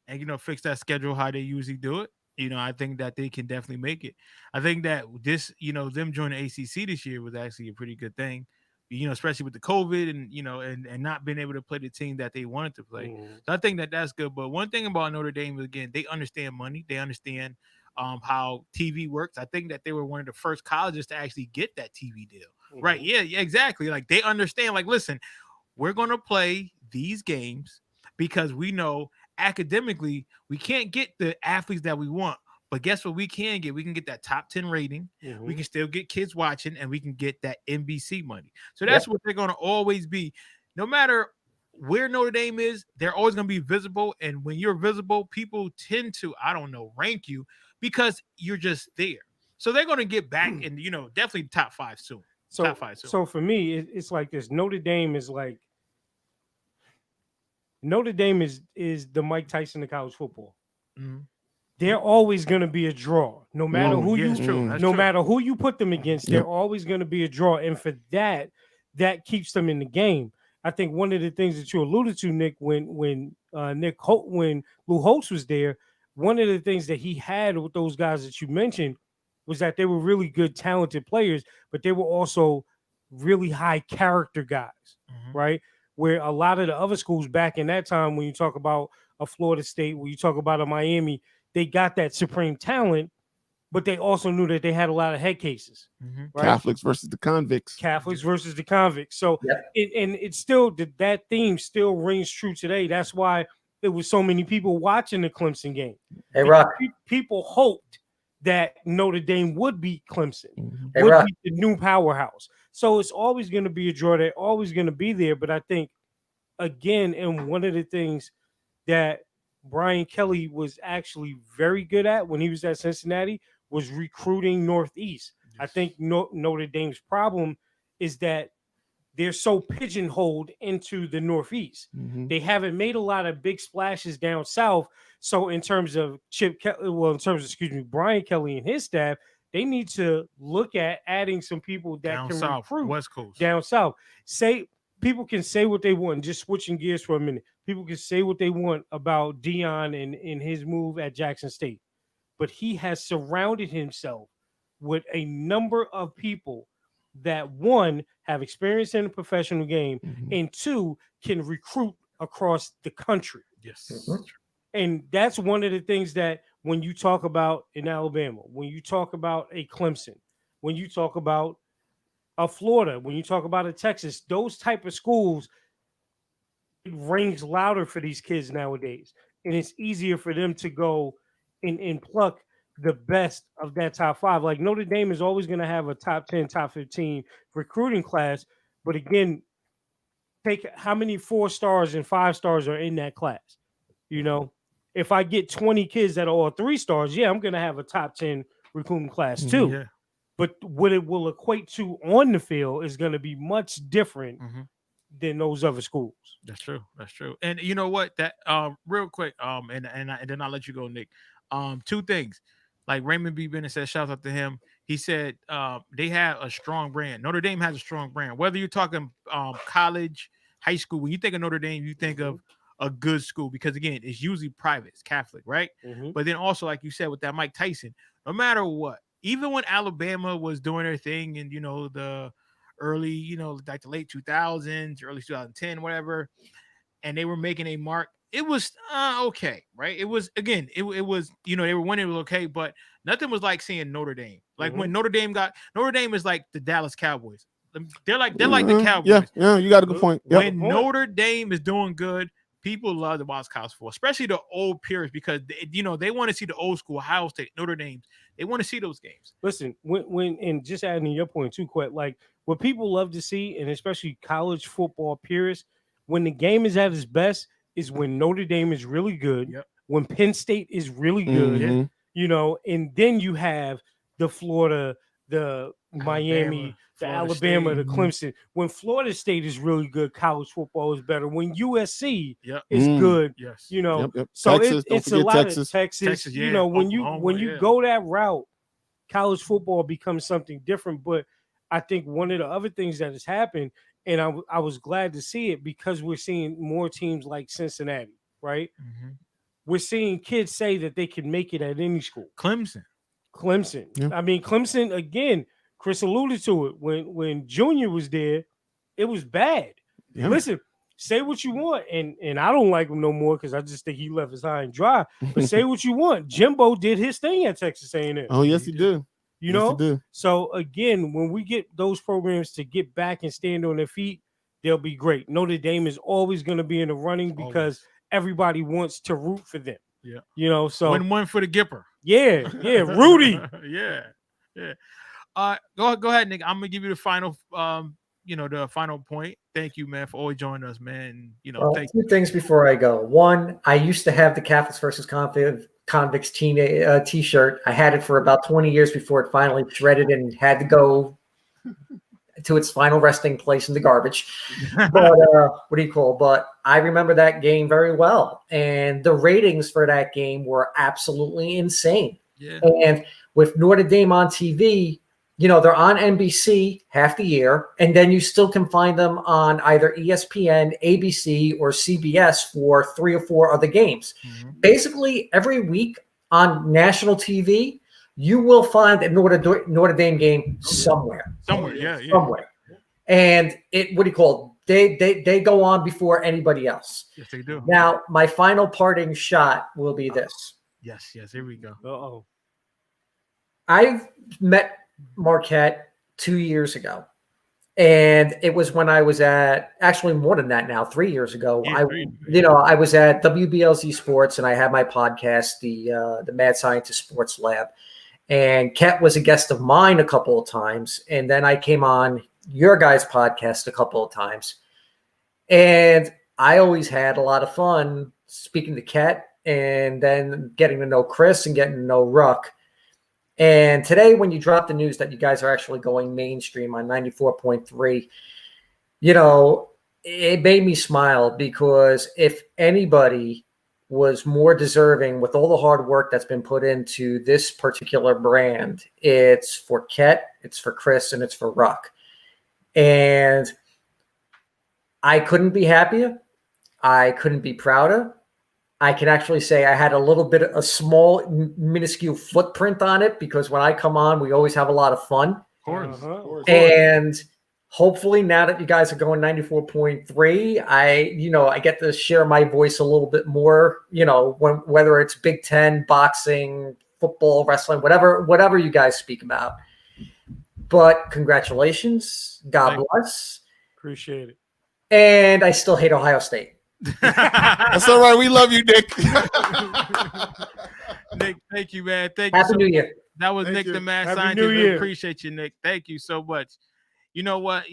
and fix that schedule how they usually do it, I think that they can definitely make it. I think that this, them joining ACC this year was actually a pretty good thing, especially with the COVID and and not being able to play the team that they wanted to play. So I think that that's good. But one thing about Notre Dame is, again, they understand money. They understand how TV works. I think that they were one of the first colleges to actually get that TV deal. Right? Yeah, exactly. Like, they understand. Like, listen, we're going to play these games because we know academically we can't get the athletes that we want. But guess what we can get? We can get that top 10 rating. We can still get kids watching, and we can get that NBC money. So that's what they're going to always be. No matter where Notre Dame is, they're always going to be visible. And when you're visible, people tend to, I don't know, rank you because you're just there. So they're going to get back and, definitely top 5 soon. Top 5 soon. So for me, it's like this. Notre Dame is the Mike Tyson of college football. Mm-hmm. They're always going to be a draw, no matter who matter who you put them against. They're always going to be a draw, and for that keeps them in the game. I think one of the things that you alluded to, Nick, when Lou Holtz was there, one of the things that he had with those guys that you mentioned was that they were really good, talented players, but they were also really high character guys, right? Where a lot of the other schools back in that time, when you talk about a Florida State, when you talk about a Miami, they got that supreme talent, but they also knew that they had a lot of head cases. Right? Catholics versus the convicts. So, it's still that theme still rings true today. That's why there was so many people watching the Clemson game. Hey, Rock. People hoped that Notre Dame would beat Clemson, Hey, would Rock. be the new powerhouse. So it's always going to be a draw. They're always going to be there. But I think, again, and one of the things that Brian Kelly was actually very good at when he was at Cincinnati was recruiting Northeast. Yes. I think Notre Dame's problem is that they're so pigeonholed into the Northeast. They haven't made a lot of big splashes down south. So in terms of Brian Kelly and his staff, they need to look at adding some people that down can south, recruit West Coast. Down south. People can say what they want. Just switching gears for a minute. People can say what they want about Dion and his move at Jackson State. But he has surrounded himself with a number of people that, one, have experience in the professional game, and two, can recruit across the country. Yes. And that's one of the things that when you talk about in Alabama, when you talk about a Clemson, when you talk about a Florida, when you talk about a Texas, those type of schools, it rings louder for these kids nowadays. And it's easier for them to go and pluck the best of that top 5. Like Notre Dame is always going to have a top 10, top 15 recruiting class. But again, take how many 4 stars and 5 stars are in that class. If I get 20 kids that are all 3 stars, I'm going to have a top 10 recruiting class too. Yeah. But what it will equate to on the field is going to be much different than those other schools. That's true. And you know what? That real quick, and then I'll let you go, Nick. 2 things. Like Raymond B. Bennett said, shout out to him. He said they have a strong brand. Notre Dame has a strong brand. Whether you're talking college, high school, when you think of Notre Dame, you think of a good school because, again, it's usually private. It's Catholic, right? But then also, like you said, with that Mike Tyson, no matter what, even when Alabama was doing their thing in, the early, like the late 2000s, early 2010, whatever, and they were making a mark, it was okay, right? It was, again, it was, they were winning, it was okay, but nothing was like seeing Notre Dame. Like when Notre Dame is like the Dallas Cowboys. They're like the Cowboys. Yeah, you got a good point. Yep. When Notre Dame is doing good, people love to watch college football, especially the old peers, because they want to see the old school Ohio State, Notre Dame. They want to see those games. Listen, when and just adding to your point too, quick, like what people love to see, and especially college football purists, when the game is at its best, is when Notre Dame is really good, when Penn State is really good, and then you have the Florida, the Miami, the Alabama, the Clemson. When Florida State is really good, college football is better. When USC is good, so Texas, it's a lot Texas. of Texas. When you go that route, college football becomes something different. But I think one of the other things that has happened, and I was glad to see it because we're seeing more teams like Cincinnati, right? We're seeing kids say that they can make it at any school. Clemson. Yeah. I mean, Clemson, again, Chris alluded to it. When Junior was there, it was bad. Yeah. Listen, say what you want, and I don't like him no more because I just think he left his high and dry. But say what you want. Jimbo did his thing at Texas A&M. Oh, yes, he did. So again, when we get those programs to get back and stand on their feet, they'll be great. Notre Dame is always going to be in the running because everybody wants to root for them. Yeah. You know, so one for the Gipper. Yeah, Rudy. yeah. Go ahead, Nick. I'm gonna give you the final the final point. Thank you, man, for always joining us, man. Thank two things before I go. One, I used to have the Catholics versus Convicts T-shirt. I had it for about 20 years before it finally shredded and had to go to its final resting place in the garbage. But But I remember that game very well, and the ratings for that game were absolutely insane. Yeah. And with Notre Dame on TV, they're on NBC half the year, and then you still can find them on either ESPN, ABC, or CBS for 3 or 4 other games. Mm-hmm. Basically, every week on national TV, you will find a Notre Dame game somewhere. Somewhere. And they go on before anybody else. Yes, they do. Now, my final parting shot will be this. Yes, here we go. Uh-oh. I've met Marquette 2 years ago. And it was when I was at, actually more than that now, 3 years ago. I was at WBLZ Sports, and I had my podcast, the Mad Scientist Sports Lab. And Ket was a guest of mine a couple of times. And then I came on your guys' podcast a couple of times. And I always had a lot of fun speaking to Ket and then getting to know Chris and getting to know Ruck. And today, when you drop the news that you guys are actually going mainstream on 94.3, it made me smile, because if anybody was more deserving with all the hard work that's been put into this particular brand, it's for Ket, it's for Chris, and it's for Ruck. And I couldn't be happier. I couldn't be prouder. I can actually say I had a small, minuscule footprint on it, because when I come on, we always have a lot of fun. Of course. And hopefully now that you guys are going 94.3, I get to share my voice a little bit more, whether it's Big Ten, boxing, football, wrestling, whatever you guys speak about. But congratulations. God bless. Appreciate it. And I still hate Ohio State. That's all right. We love you, Nick. Nick, thank you, man. Thank you. Happy New Year. That was Thank Nick, you. the Mad Happy Scientist. New We Year. appreciate you, Nick. Thank you so much. You know what?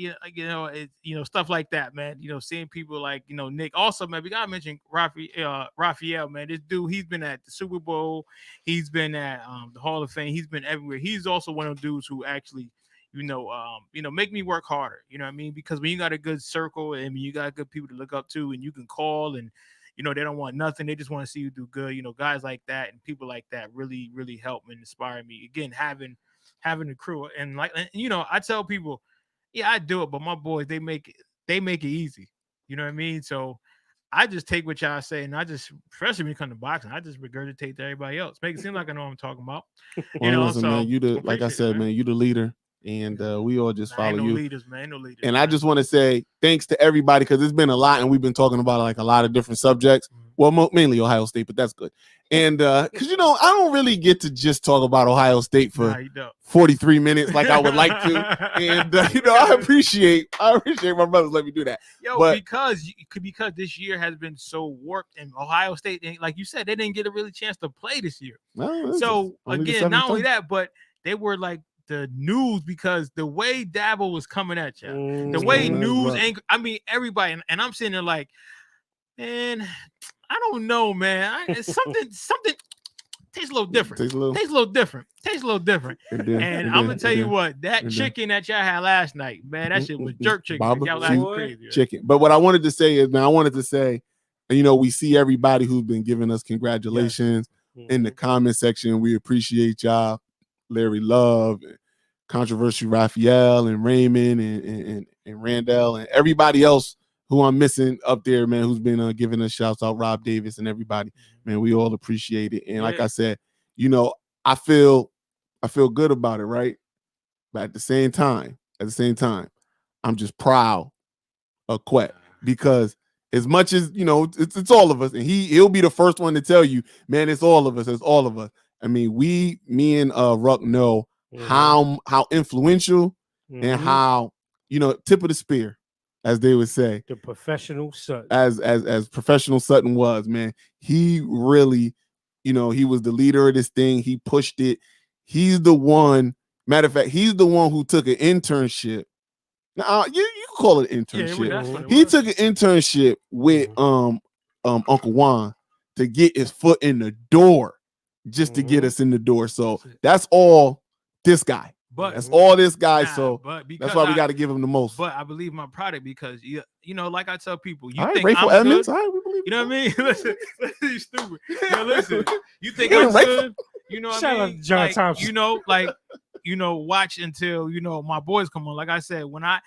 Stuff like that, man. Seeing people like, Nick. Also, man, we gotta mention Raphael, man. This dude, he's been at the Super Bowl. He's been at the Hall of Fame. He's been everywhere. He's also one of those dudes who actually, make me work harder. You know what I mean? Because when you got a good circle and you got good people to look up to, and you can call, and they don't want nothing. They just want to see you do good. Guys like that and people like that really, really help and inspire me. Again, having a crew, and I tell people, yeah, I do it, but my boys, they make it easy. You know what I mean? So I just take what y'all say, and I just, especially when it comes to boxing, I just regurgitate to everybody else. Make it seem like I know what I'm talking about. Listen, man, like I said, man, you the leader. And we all just follow you. Leaders, man. No leaders. And I just want to say thanks to everybody, because it's been a lot, and we've been talking about like a lot of different subjects. Well, mainly Ohio State, but that's good. And because I don't really get to just talk about Ohio State for 43 minutes like I would like to. And I appreciate my brothers let me do that. But because this year has been so worked, and Ohio State, like you said, they didn't get a really chance to play this year. So again, not only that, but they were like the news, because the way Dabo was coming at you, the way news, everybody, and I'm sitting there like, man, I don't know, man. It's something tastes a little different. Tastes a little different. And I'm gonna tell you what, that chicken that y'all had last night, man, that shit was jerk chicken. Y'all was crazy, chicken. But what I wanted to say is, man, we see everybody who's been giving us congratulations in the comment section. We appreciate y'all. Larry Love, and Controversial Raphael, and Raymond, and Randall, and everybody else who I'm missing up there, man, who's been giving us shouts out, Rob Davis and everybody. Man, we all appreciate it. And like I said, I feel good about it, right? But at the same time, I'm just proud of Quet, because as much as it's all of us, and he'll be the first one to tell you, man, it's all of us. It's all of us. I mean, me and Ruck know how influential and how, tip of the spear as they would say. The professional Sutton. As professional Sutton was, man. He really, he was the leader of this thing. He pushed it. He's the one. Matter of fact, he's the one who took an internship. Now you can call it an internship. Yeah, he took an internship with Uncle Juan to get his foot in the door, just to get us in the door. So that's all this guy. But that's all this guy. Nah, so but that's why we got to give him the most. But I believe my product because like I tell people, you all right, think Rayful I'm Edmonds, good. all right, we believe You know what I mean? Listen, you stupid. Listen, you think Yeah, I'm Rayful. good? You know what Shout I out mean? to John Like, Thompson. Watch until my boys come on. Like I said, one of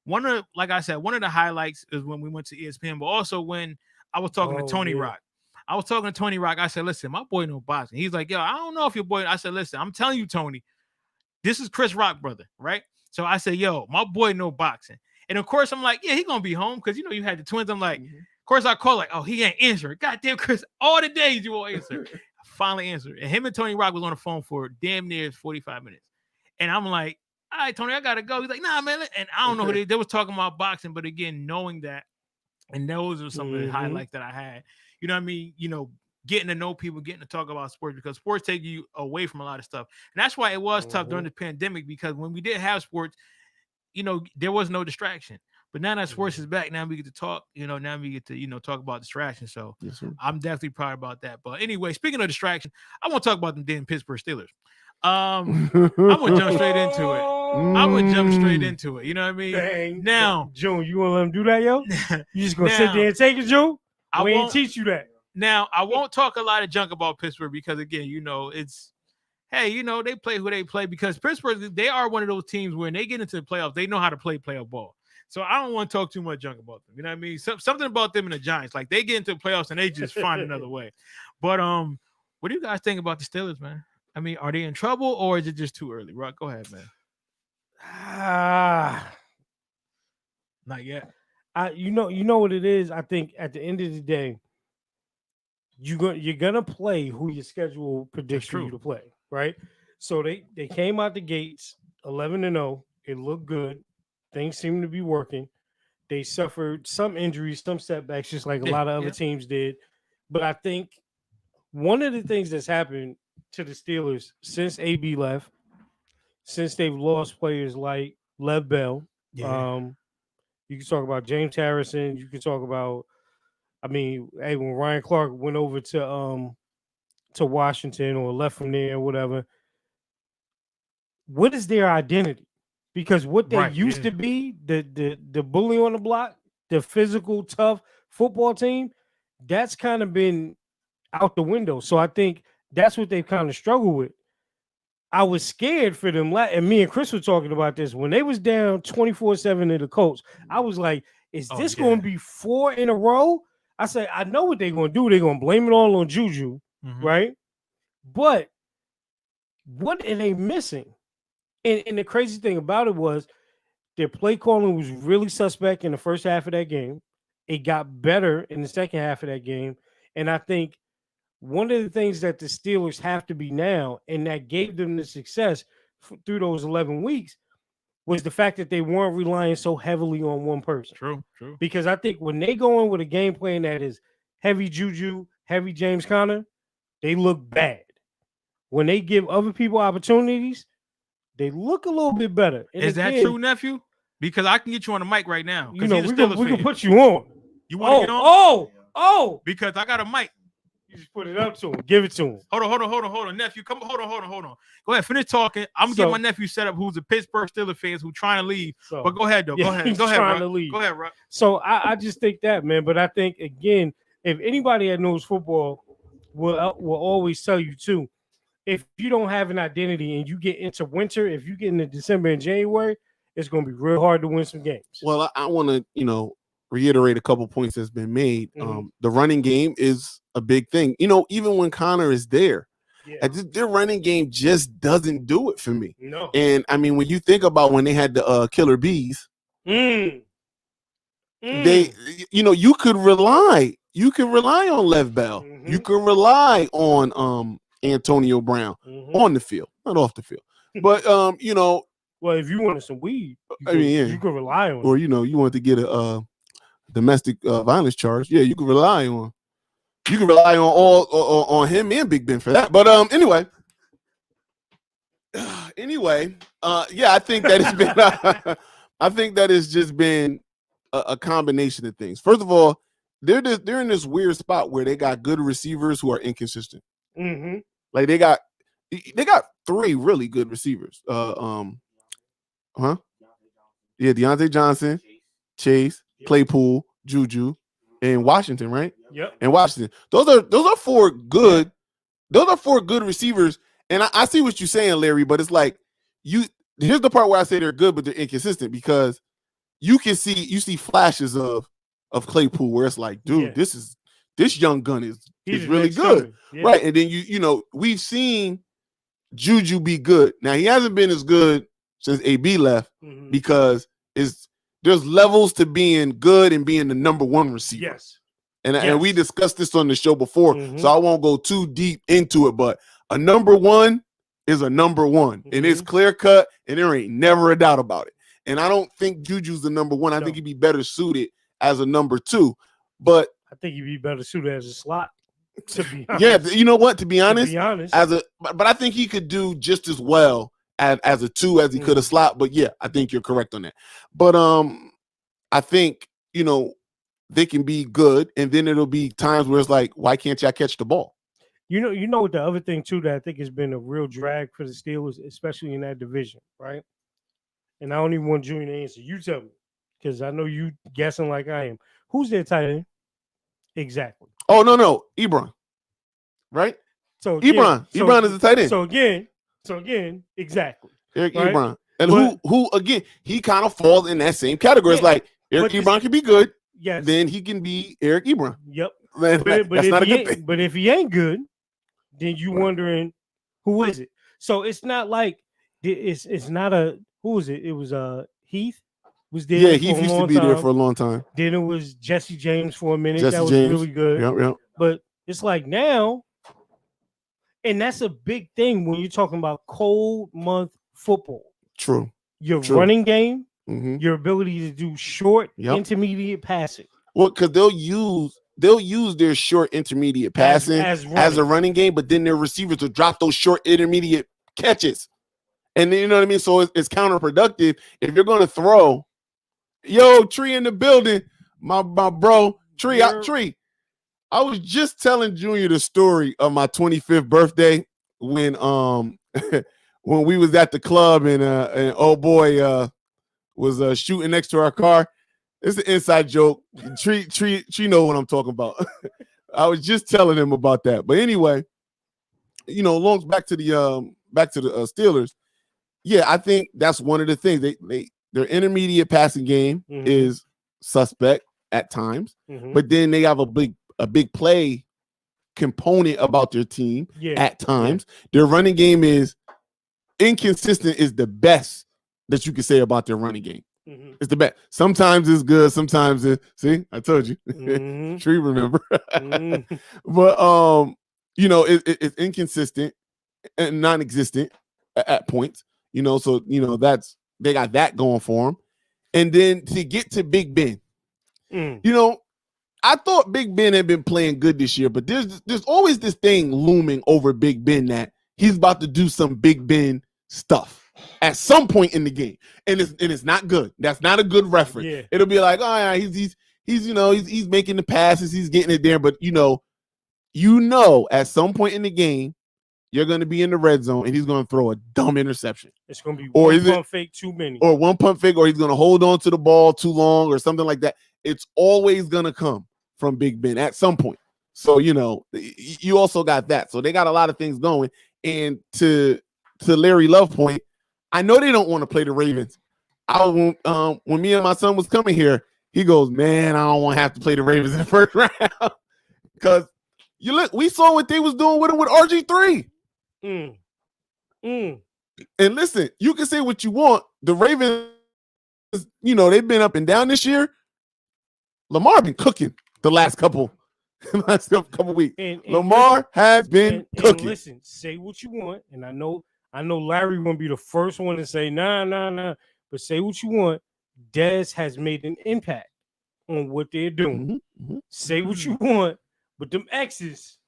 the highlights is when we went to ESPN, but also when I was talking to Tony Rock. I was talking to Tony Rock. I said, listen, my boy no boxing. He's like, yo, I don't know if your boy. I said, listen, I'm telling you, Tony, this is Chris Rock, brother, right? So I said, yo, my boy no boxing. And of course, I'm like, yeah, he gonna be home because you had the twins. I'm like, of course, I call like, oh, he ain't answering. Goddamn, Chris, all the days you won't answer. I finally answered. And him and Tony Rock was on the phone for damn near 45 minutes. And I'm like, all right, Tony, I gotta go. He's like, nah, man. And I don't know who they was talking about boxing, but again, knowing that, and those are some of the highlights that I had. You know what I mean? Getting to know people, getting to talk about sports, because sports take you away from a lot of stuff. And that's why it was tough during the pandemic, because when we didn't have sports, there was no distraction. But now that sports is back, now we get to talk, now we get to, talk about distraction. So I'm definitely proud about that. But anyway, speaking of distraction, I want to talk about them damn Pittsburgh Steelers. I'm gonna jump straight into it. You know what I mean? Dang. Now, June, you want to let him do that, yo? You just gonna sit there and take it, June? We ain't teach you that. Now, I won't talk a lot of junk about Pittsburgh because, again, it's, hey, they play who they play, because Pittsburgh, they are one of those teams when they get into the playoffs, they know how to play playoff ball. So I don't want to talk too much junk about them. You know what I mean? Something about them and the Giants, like they get into the playoffs and they just find another way. But what do you guys think about the Steelers, man? I mean, are they in trouble or is it just too early? Rock, go ahead, man. Not yet. You know what it is. I think at the end of the day, you're gonna play who your schedule predicts for you to play, right? So they came out the gates 11-0. It looked good. Things seem to be working. They suffered some injuries, some setbacks, just like a lot of other teams did. But I think one of the things that's happened to the Steelers since AB left, since they've lost players like Lev Bell, you can talk about James Harrison. You can talk about, when Ryan Clark went over to Washington or left from there or whatever, what is their identity? Because what they used to be, the bully on the block, the physical, tough football team, that's kind of been out the window. So I think that's what they've kind of struggled with. I was scared for them. And me and Chris were talking about this. When they was down 24-7 to the Colts, I was like, is this going to be 4 in a row? I said, I know what they're going to do. They're going to blame it all on Juju, right? But what are they missing? And the crazy thing about it was their play calling was really suspect in the first half of that game. It got better in the second half of that game. And I think one of the things that the Steelers have to be now, and that gave them the success through those 11 weeks, was the fact that they weren't relying so heavily on one person. True. Because I think when they go in with a game plan that is heavy Juju, heavy James Conner, they look bad. When they give other people opportunities, they look a little bit better. And is that true, nephew? Because I can get you on the mic right now. We can put you on. You want to get on? Oh! Because I got a mic. You just put it up to him. Give it to him. Hold on, nephew. Come, hold on. Go ahead, finish talking. I'm gonna get my nephew set up, who's a Pittsburgh Steelers fans who trying to leave. But go ahead, though. Go ahead, trying to leave. Go ahead, Rock. So I just think that, man. But I think, again, if anybody that knows football will always tell you too, if you don't have an identity and you get into winter, if you get into December and January, it's going to be real hard to win some games. Well, I want to, reiterate a couple points that's been made. The running game is a big thing. Even when Connor is there, their running game just doesn't do it for me. No. And when you think about when they had the killer bees, they, you could rely on Lev Bell. You could rely on Antonio Brown on the field, not off the field. But Well, if you wanted some weed, you could rely on. Or you want to get a domestic violence charge. Yeah, you can rely on. You can rely on on him and Big Ben for that. But anyway, I think that it's been. I think that it's just been a combination of things. First of all, they're in this weird spot where they got good receivers who are inconsistent. Mm-hmm. Like they got 3 really good receivers. Yeah, Deontay Johnson, Chase, Claypool, Juju, and Washington, right? Yep. And Washington. Those are 4 good. Yeah. Those are 4 good receivers. And I see what you're saying, Larry, but it's like here's the part where I say they're good, but they're inconsistent because you see flashes of Claypool where it's like, dude, this young gun is really good. Yeah. Right. And then we've seen Juju be good. Now he hasn't been as good since AB left because there's levels to being good and being the number 1 receiver. Yes. And we discussed this on the show before, so I won't go too deep into it, but a number 1 is a number 1, and it's clear cut, and there ain't never a doubt about it. And I don't think Juju's the number 1. I think he'd be better suited as a number 2, but I think he'd be better suited as a slot. To be honest. Yeah, you know what? To be honest, but I think he could do just as well as a 2 as he could a slot. But yeah, I think you're correct on that. But I think they can be good, and then it'll be times where it's like, why can't y'all catch the ball? You know what the other thing too that I think has been a real drag for the Steelers, especially in that division, right? And I don't even want Junior to answer. You tell me, because I know you guessing like I am. Who's their tight end? Exactly. Oh no, Ebron, right? So again, Ebron is the tight end. So again, exactly. Eric Ebron, and who again, he kind of falls in that same category. It's like Eric Ebron can be good. Yes. Then he can be Eric Ebron. Yep. That's not a good thing. But if he ain't good, then you wondering who is it? So it's not like it's not a who is it? It was Heath was there. Yeah, Heath used to be there for a long time. Then it was Jesse James for a minute. That was really good. Yep. But it's like now, and that's a big thing when you're talking about cold month football. True. Your running game, your ability to do short, intermediate passing. Well, because they'll use their short intermediate passing as a running game, but then their receivers will drop those short intermediate catches. And then, you know what I mean? So it's counterproductive if you're going to throw. Yo, Tree in the building, my bro. Tree. I was just telling Junior the story of my 25th birthday when when we was at the club and old boy was shooting next to our car. It's an inside joke. Tree know what I'm talking about. I was just telling him about that. But anyway, long back to the Steelers. Yeah, I think that's one of the things. Their intermediate passing game is suspect at times, but then they have a big play component about their team at times. Their running game is inconsistent. Is the best that you can say about their running game. It's the best. Sometimes it's good. Sometimes see, I told you. Tree remember. But it's inconsistent and non-existent at points. So that's they got that going for them. And then to get to Big Ben, I thought Big Ben had been playing good this year, but there's always this thing looming over Big Ben that he's about to do some Big Ben stuff at some point in the game, and it's not good. That's not a good reference. Yeah. It'll be like, oh yeah, he's making the passes, he's getting it there, but at some point in the game, you're going to be in the red zone, and he's going to throw a dumb interception. It's going to be one pump fake too many, or one pump fake, or he's going to hold on to the ball too long, or something like that. It's always going to come from Big Ben at some point. So you also got that. So they got a lot of things going. And to Larry Love point, I know they don't want to play the Ravens. When me and my son was coming here, he goes, man, I don't want to have to play the Ravens in the first round. Because we saw what they was doing with him with RG3. And listen, you can say what you want. The Ravens, they've been up and down this year. Lamar been cooking the last couple weeks. And Lamar has been cooking. And listen, say what you want, and I know I know Larry gonna be the first one to say nah. But say what you want. Dez has made an impact on what they're doing. Say what you want, but them X's.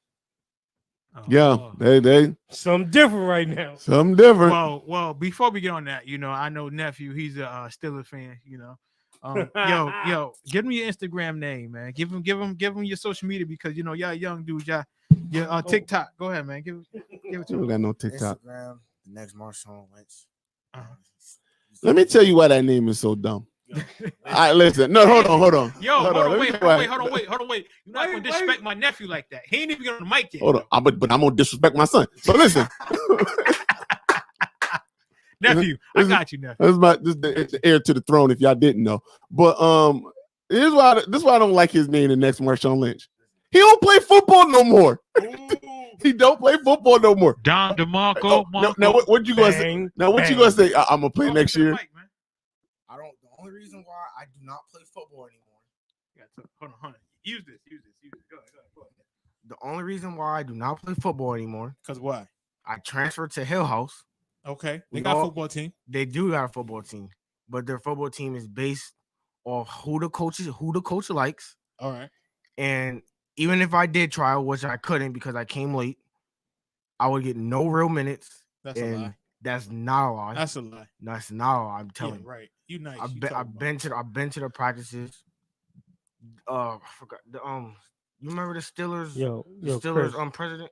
Yeah, they something different right now. Something different. Well, before we get on that, I know nephew, he's a Steelers fan, yo, give me your Instagram name, man. Give him your social media because y'all young dudes, your TikTok. Go ahead, man. Give it to him. Got no TikTok. Instagram, the next Marshawn Lynch. Let me tell you why that name is so dumb. All right, listen. No, hold on. Yo, hold on, wait. You're not gonna disrespect my nephew like that. He ain't even get on the mic yet. Hold on, but I'm gonna disrespect my son. So listen. Nephew, I got you, nephew. This is the heir to the throne, if y'all didn't know. But this is why I don't like his name, the next Marshawn Lynch. He don't play football no more. He don't play football no more. Don DeMarco. Now what you gonna say? Now what you gonna say? I'm gonna play next year. I don't. The only reason why I do not play football anymore. Hold on. Use this. Go ahead. The only reason why I do not play football anymore. Cause why? I transferred to Hill House. Okay, they got a football team. They do got a football team, but their football team is based off who the coach likes. All right. And even if I did trial, which I couldn't because I came late, I would get no real minutes. That's a lie. That's not a lie. That's a lie. That's not a lie. I'm telling you. Right. You nice. I've been to the practices. I forgot the You remember the Steelers? The Steelers Chris. President.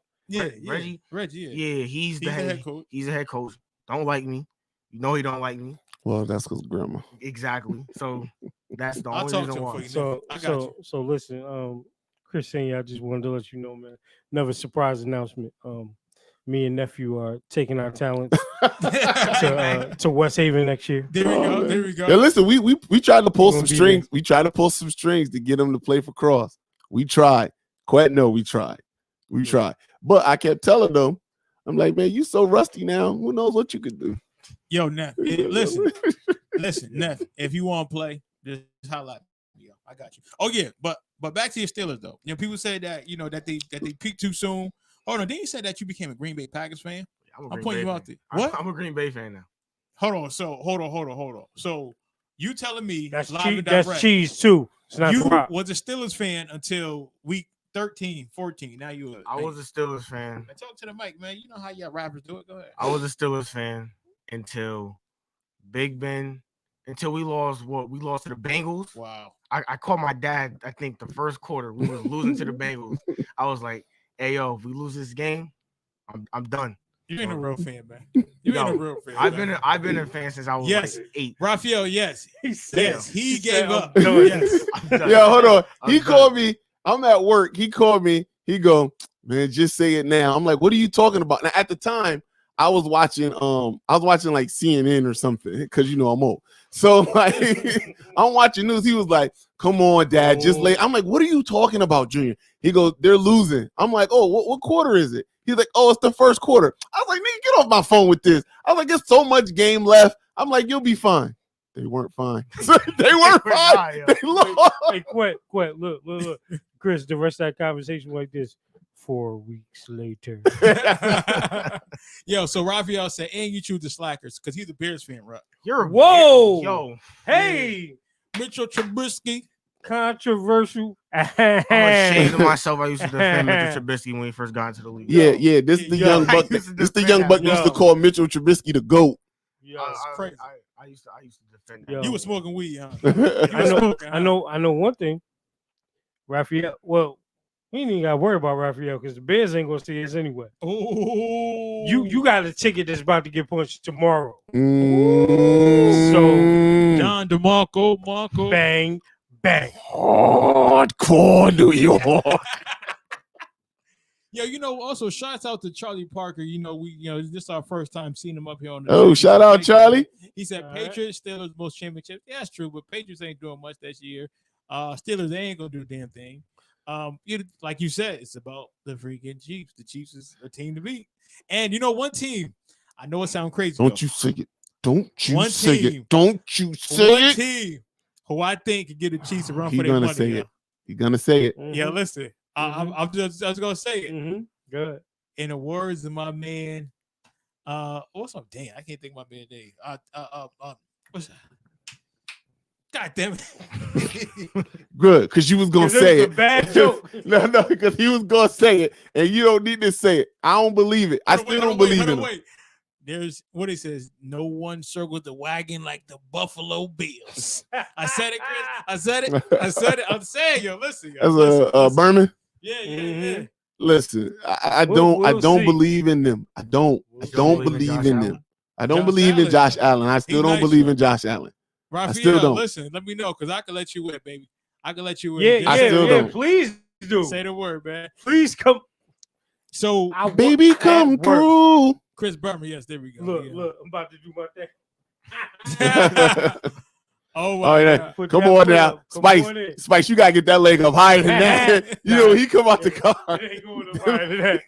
Reggie. Yeah, he's the head coach. He's a head coach. Don't like me. You know he don't like me. Well, that's because grandma. Exactly. So that's the only reason why. So listen, Chris saying I just wanted to let you know, man. Another surprise announcement. Me and nephew are taking our talents to West Haven next year. There we go. Yeah, listen, we tried to pull some strings. We tried to pull some strings to get him to play for Cross. We tried. We tried. We tried. But I kept telling them, I'm like, man, you so rusty now. Who knows what you could do? Yo, Neff, listen, Neff, if you want to play, just holla at me. Yo, I got you. Oh, yeah, but back to your Steelers, though. People say that, that they peaked too soon. Hold on, didn't you say that you became a Green Bay Packers fan? I'm pointing you out there. What? I'm a Green Bay fan now. Hold on. So you telling me that's cheese too. It's not you was a Steelers fan until week 13, 14. Now I was a Steelers fan. Man, talk to the mic, man. You know how y'all rappers do it. Go ahead. I was a Steelers fan until Big Ben, until we lost to the Bengals. Wow. I called my dad, I think the first quarter, we was losing to the Bengals. I was like, hey, yo, if we lose this game, I'm done. You ain't a real fan, man. You ain't a real fan. I've been a fan since I was like 8. Raphael, yes. He gave up. Yes. Yeah, hold on. He called me. I'm at work. He called me. He go, man, just say it now. I'm like, what are you talking about? Now, at the time, I was watching like CNN or something because I'm old. So like I'm watching news. He was like, come on, Dad, just lay. I'm like, what are you talking about, Junior? He goes, they're losing. I'm like, oh, what quarter is it? He's like, oh, it's the first quarter. I was like, nigga, get off my phone with this. I was like, there's so much game left. I'm like, you'll be fine. They weren't fine. They weren't fine. They lost. Hey, quit. Look. Chris, the rest of that conversation like this. 4 weeks later. Yo, so Raphael said, and you choose the Slackers because he's a Bears fan, right? Whoa. Yo. Hey. Mitchell Trubisky. Controversial. I'm ashamed of myself. I used to defend Mitchell Trubisky when he first got into the league. Yeah. This is the young buck. This the young buck used to call Mitchell Trubisky the GOAT. Yeah, it's crazy. I used to defend him. You were smoking weed, huh? I know one thing. Raphael, well, we ain't even got to worry about Raphael because the Bears ain't going to see us anyway. Oh, you got a ticket that's about to get punched tomorrow. So Don DeMarco, bang. Hardcore New York. Yo, also shouts out to Charlie Parker. This is our first time seeing him up here on the show. Shout out Charlie. He said Patriots, Steelers, most championships. Yeah, that's true, but Patriots ain't doing much this year. Steelers, they ain't gonna do a damn thing. Like you said, it's about the freaking Chiefs. The Chiefs is a team to beat. And one team, I know it sounds crazy. Don't you say it. Don't you say it. One team who I think can get the Chiefs a run for their money. He's gonna say it. Yeah, listen. I was gonna say it. Mm-hmm. Good. In the words of my man, What's up? Damn, I can't think of my bad name. What's that? God damn it. Good, because you was gonna say it. Bad joke. No, because he was gonna say it, and you don't need to say it. I don't believe it. I still don't believe in it. There's what it says. No one circled the wagon like the Buffalo Bills. I said it, Chris. I said it. I'm saying, yo, listen. As listen. Berman. Yeah. Listen, I don't believe in them. I don't believe in them. I don't believe in Josh Allen. I still don't believe in Josh Allen. Raphael, I still don't. Listen, let me know because I can let you in, baby. I can let you in. Yeah, I still don't. Please do. Say the word, man. Please come. So, baby, come through. Chris Berman, yes, there we go. Look, I'm about to do my thing. Oh yeah. Come on now. Spice, you gotta get that leg up higher than that. You know, he come out the car. It ain't going up higher than that.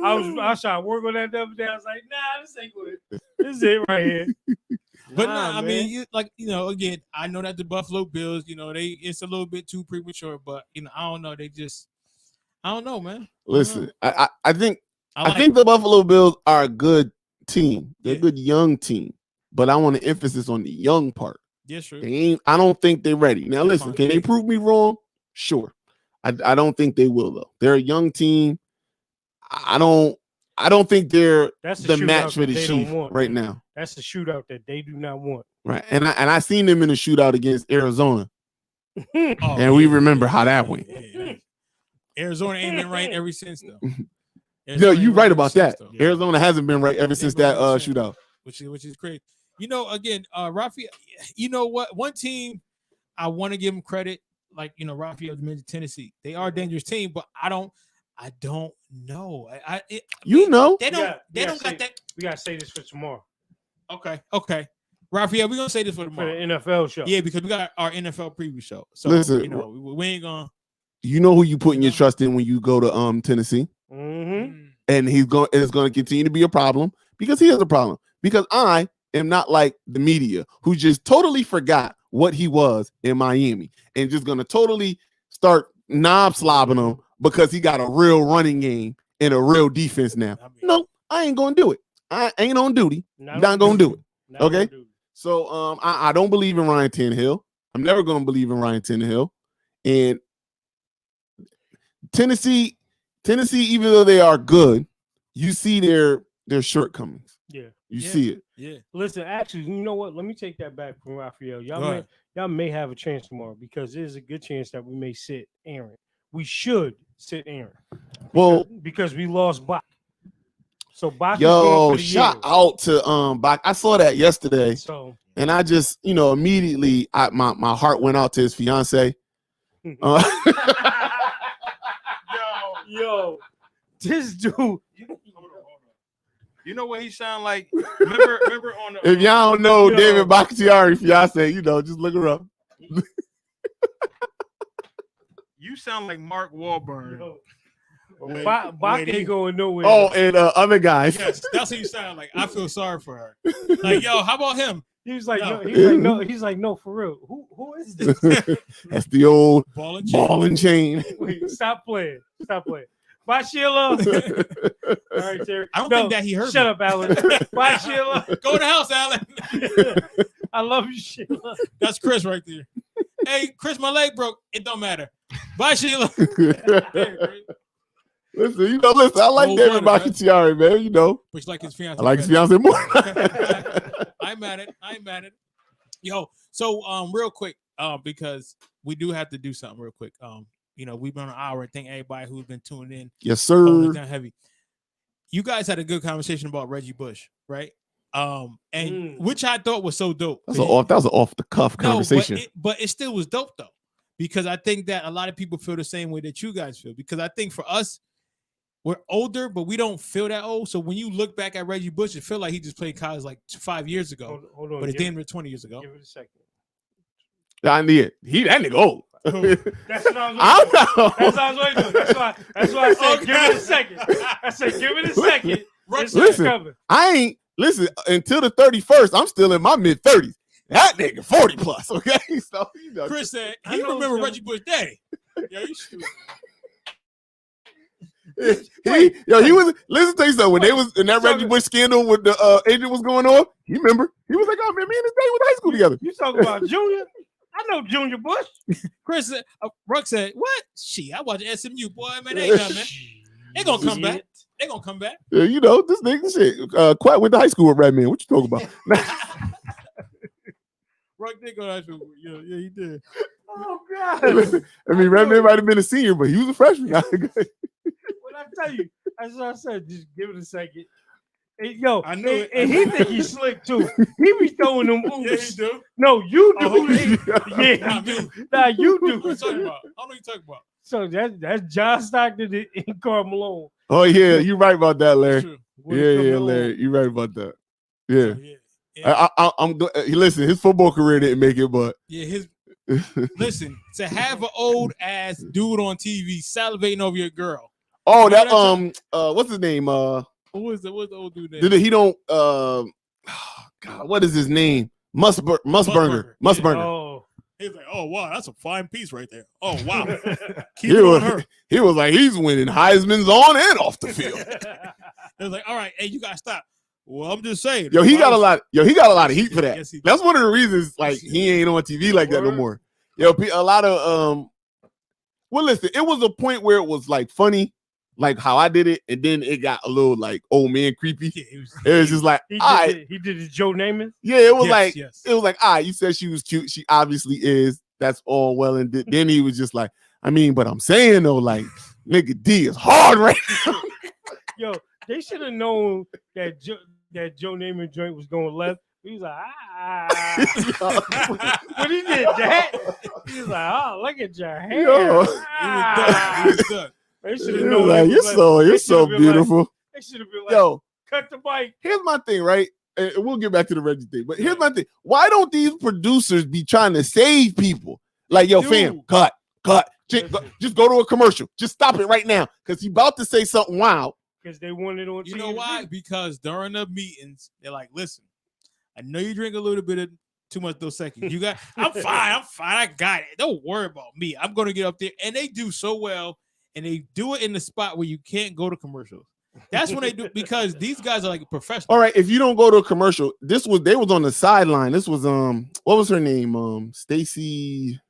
I was trying to work on that the other day. I was like, nah, this ain't good. This is it right here. But I mean, again, I know that the Buffalo Bills, it's a little bit too premature, but I don't know. I don't know, man. Listen, I think the Buffalo Bills are a good team. They're a good young team, but I want to emphasis on the young part. Yes, sure. I don't think they're ready. Now, listen, can they prove me wrong? Sure. I don't think they will though. They're a young team. I don't think they're the match for the Chiefs right now. That's the shootout that they do not want. Right. And I seen them in a shootout against Arizona. And we remember how that went. Yeah. Arizona ain't been right ever since though. No, you're right about that. Arizona hasn't been right ever since that shootout. Which is crazy. Again, Raphael, you know what? One team I want to give them credit, like Raphael mentioned Tennessee. They are a dangerous team, but I don't know. They don't got that. We gotta say this for tomorrow. Okay. Raphael, we're gonna say this for tomorrow. For the NFL show. Yeah, because we got our NFL preview show. So listen, we ain't gonna. You know who you putting your trust in when you go to Tennessee, and it's going to continue to be a problem because he has a problem. Because I am not like the media who just totally forgot what he was in Miami and just going to totally start knob slobbing him because he got a real running game and a real defense now. No, I ain't going to do it. I ain't on duty. Not going to do it. Okay. So I don't believe in Ryan Tannehill. I'm never going to believe in Ryan Tannehill. And Tennessee, even though they are good, you see their shortcomings. Yeah. You see it. Yeah. Listen, actually, you know what? Let me take that back from Raphael. Y'all may have a chance tomorrow because there's a good chance that we may sit Aaron. We should sit Aaron. Because we lost Bach. So Bach is going for the shout year. out to Bach. I saw that yesterday. So and I just, immediately my heart went out to his fiance. Yo, this dude. You know what he sound like? Remember on the. If y'all don't know David Bakhtiari fiance, just look her up. You sound like Mark Wahlberg. Bach ain't going nowhere. Oh, and other guys. Yes, that's what you sound like. I feel sorry for her. Like, yo, how about him? He was like, no, for real. Who is this? That's the old ball and chain. Wait, stop playing. Bye, Sheila. All right, Terry. I don't think that he heard. Shut up, Alan. Bye, Sheila. Go in the house, Alan. I love you, Sheila. That's Chris right there. Hey, Chris, my leg broke. It don't matter. Bye, Sheila. Listen, I like David Bakhtiari, man. Which like his fiance. I like his fiance more. I'm at it. Yo, so real quick, because we do have to do something real quick. We've been on an hour. Thank everybody who's been tuning in. Yes, sir. Heavy. You guys had a good conversation about Reggie Bush, right? And which I thought was so dope. That was an off the cuff conversation. But it still was dope though, because I think that a lot of people feel the same way that you guys feel. Because I think for us, we're older, but we don't feel that old. So when you look back at Reggie Bush, it feel like he just played college like 5 years ago. Hold on, but it didn't 20 years ago. Give it a second. I need it. That nigga old. That's what I was waiting for. That's why I said give it a second. I said give it a second. Listen, until the 31st, I'm still in my mid-30s. That nigga 40 plus, okay? So Chris said he remember Reggie Bush daddy. Yeah, you stupid. He was. Listen to you something. When they was in that Reggie Bush scandal with the agent was going on, he remember. He was like, "Oh man, me and this guy went to high school together." You talking about Junior? I know Junior Bush. Chris Ruck said, "What? Shit, I watch SMU, boy. Man, they ain't nothing. They gonna come back. They gonna come back." Yeah, you know this nigga shit. Quite went to high school with Redman. What you talking about? Ruck did go to high school. Yeah, he did. Oh God! I mean, Redman might have been a senior, but he was a freshman. What I tell you, as I said, just give it a second. And, yo, I know it. And he think he's slick too. He be throwing them moves. Yeah, he do. No, you do. Yeah, Nah, nah, you do. What you talking about? I don't know what you talking about. So that's John Stockton and Karl Malone. Oh yeah, you right about that, Larry. Yeah, Malone. Larry, you right about that. Yeah. I'm good. Listen, his football career didn't make it, but listen, to have an old ass dude on TV salivating over your girl. Oh, that what's his name? What's the old dude name? Did he don't God, what is his name? Musburger. Oh. He's like, oh wow, that's a fine piece right there. Oh wow. Keep He it was, on her. he was like, he's winning Heisman's on and off the field. It was like, all right, hey, you gotta stop. Well, I'm just saying. He got a lot of heat for that. Yes, he That's one of the reasons like he ain't on TV like that no more. A lot of well, listen, it was a point where it was like funny, like how I did it, and then it got a little like old man creepy. Yeah, it was just like, he did his Joe Namath. Yeah, it was it was like, you said she was cute. She obviously is. That's all well and then he was just like, I mean, but I'm saying though, like, nigga D is hard right now. Yo, they should have known that Joe Namath joint was going left. He was like, when he did that, he was like, oh, look at your hair. Yo. He was done. They should have known. Like, you're so beautiful. They should have been like, yo, cut the mic. Here's my thing, right? And we'll get back to the Reggie thing, but here's my thing. Why don't these producers be trying to save people? Like, yo, fam, cut. Just go to a commercial. Just stop it right now. Because he about to say something wild. Because they wanted on TV. You know why? Because during the meetings, they're like, listen, I know you drink a little bit of too much Dos Equis. You got, I'm fine. I got it. Don't worry about me. I'm going to get up there. And they do so well. And they do it in the spot where you can't go to commercials. That's when they do, because these guys are like professionals. All right, if you don't go to a commercial, they was on the sideline. This was what was her name? Stacy.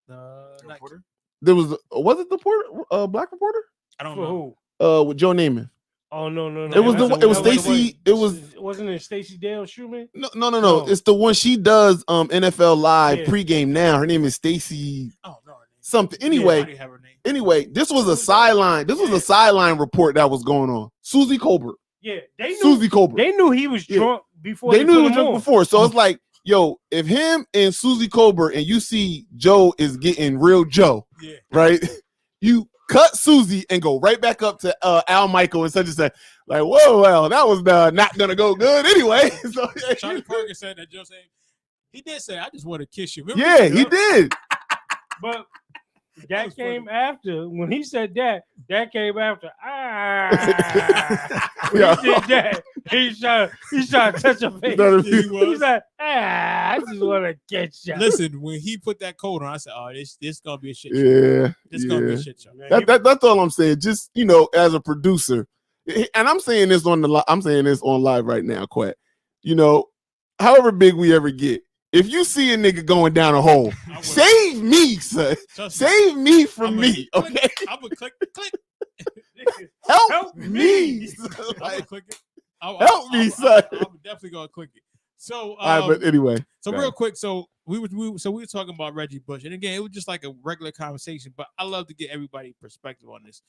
Reporter? There was it the black reporter? I don't know. Who? With Joe Namath. Oh no. It was Stacy. Wasn't it Stacey Dale Schumann? No. It's the one she does NFL Live pregame now. Her name is Stacy. Oh no. Something. Anyway, this was a sideline. This was a sideline report that was going on. Susie Colbert. Yeah, they knew. Susie Colbert. They knew he was drunk before. They knew he was drunk before. So it's like, yo, if him and Susie Colbert and you see Joe is getting real Joe, right? You cut Susie and go right back up to Al Michael and such and such. Like, whoa, well, that was not gonna go good anyway. So, Charlie Parker said that Joe said he did say, "I just want to kiss you." Remember he did. But that came after. When he said that came after. When he did that, he's trying to touch her face. He's like, I just want to get you. Listen, when he put that coat on, I said, "Oh, this gonna be a shit show." Yeah, this gonna be a shit show. That's all I'm saying. Just as a producer, and I'm saying this on live right now, Quat. However big we ever get. If you see a nigga going down a hole, save me, son. Save me from me, okay? I'm gonna click. Help me. Like, click it. Help me, son. I'm definitely gonna click it. So, all right, but anyway. So real quick, so we were talking about Reggie Bush, and again, it was just like a regular conversation, but I love to get everybody's perspective on this.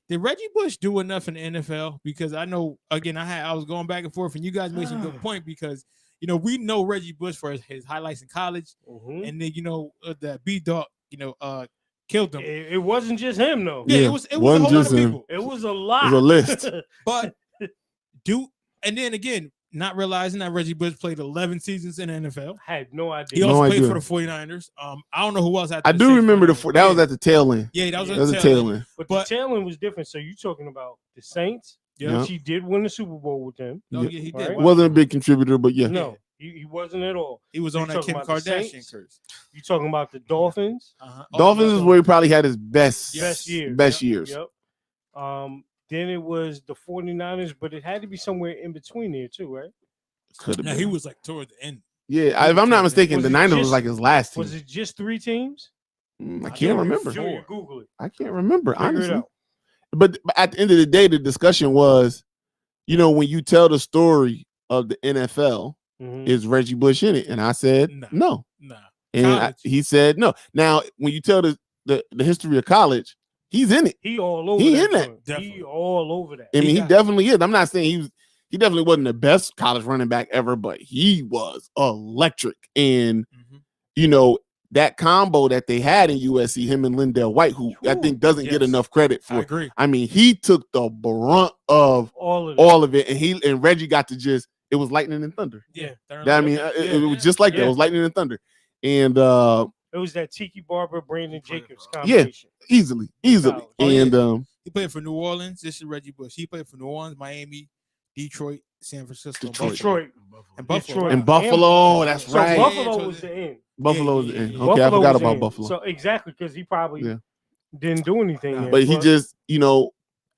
Did Reggie Bush do enough in the NFL? Because I know, again, I was going back and forth, and you guys made some good point because. We know Reggie Bush for his highlights in college, and then that B-Dog, killed him. It wasn't just him though. Yeah, it was a whole lot of people. It was a lot. It was a list. But and then again, not realizing that Reggie Bush played 11 seasons in the NFL. Had no idea. He also played for the 49ers. I don't know who else had. I do remember that was at the tail end. Yeah, that was at the tail end. But the tail end was different. So you're talking about the Saints. Yeah, she did win the Super Bowl with them. No, yeah, he did. Right? Wasn't a big contributor, but yeah. No, he wasn't at all. He was on that Kim Kardashian curse. You talking about the Dolphins? Dolphins is where he probably had his best years. Yep. Then it was the 49ers, but it had to be somewhere in between there too, right? Could have Now been. he was like toward the end. Yeah, if I'm not mistaken, the Niners was like his last team. Was it just 3 teams? I can't remember. Junior, Google it. I can't remember, Figure it honestly. out. But at the end of the day, the discussion was, when you tell the story of the NFL, is Reggie Bush in it? And I said, no. Nah. And he said, no. Now, when you tell the history of college, he's in it. He all over He that. in that. Definitely. He all over that. I mean, he definitely is. I'm not saying he definitely wasn't the best college running back ever, but he was electric. And, that combo that they had in USC, him and Lindell White, who I think doesn't get enough credit for. I agree. I mean, he took the brunt of all of it, and Reggie got to it was lightning and thunder. Yeah. It was just like that. It was lightning and thunder. And it was that Tiki Barber, Brandon Jacobs combination. Yeah, easily. And he played for New Orleans. This is Reggie Bush. He played for New Orleans, Miami, Detroit, San Francisco, Detroit, and Buffalo. And Buffalo, that's right. So Buffalo was the end. Buffalo was the end. Okay, I forgot about Buffalo. So exactly, because he probably didn't do anything there. But he just,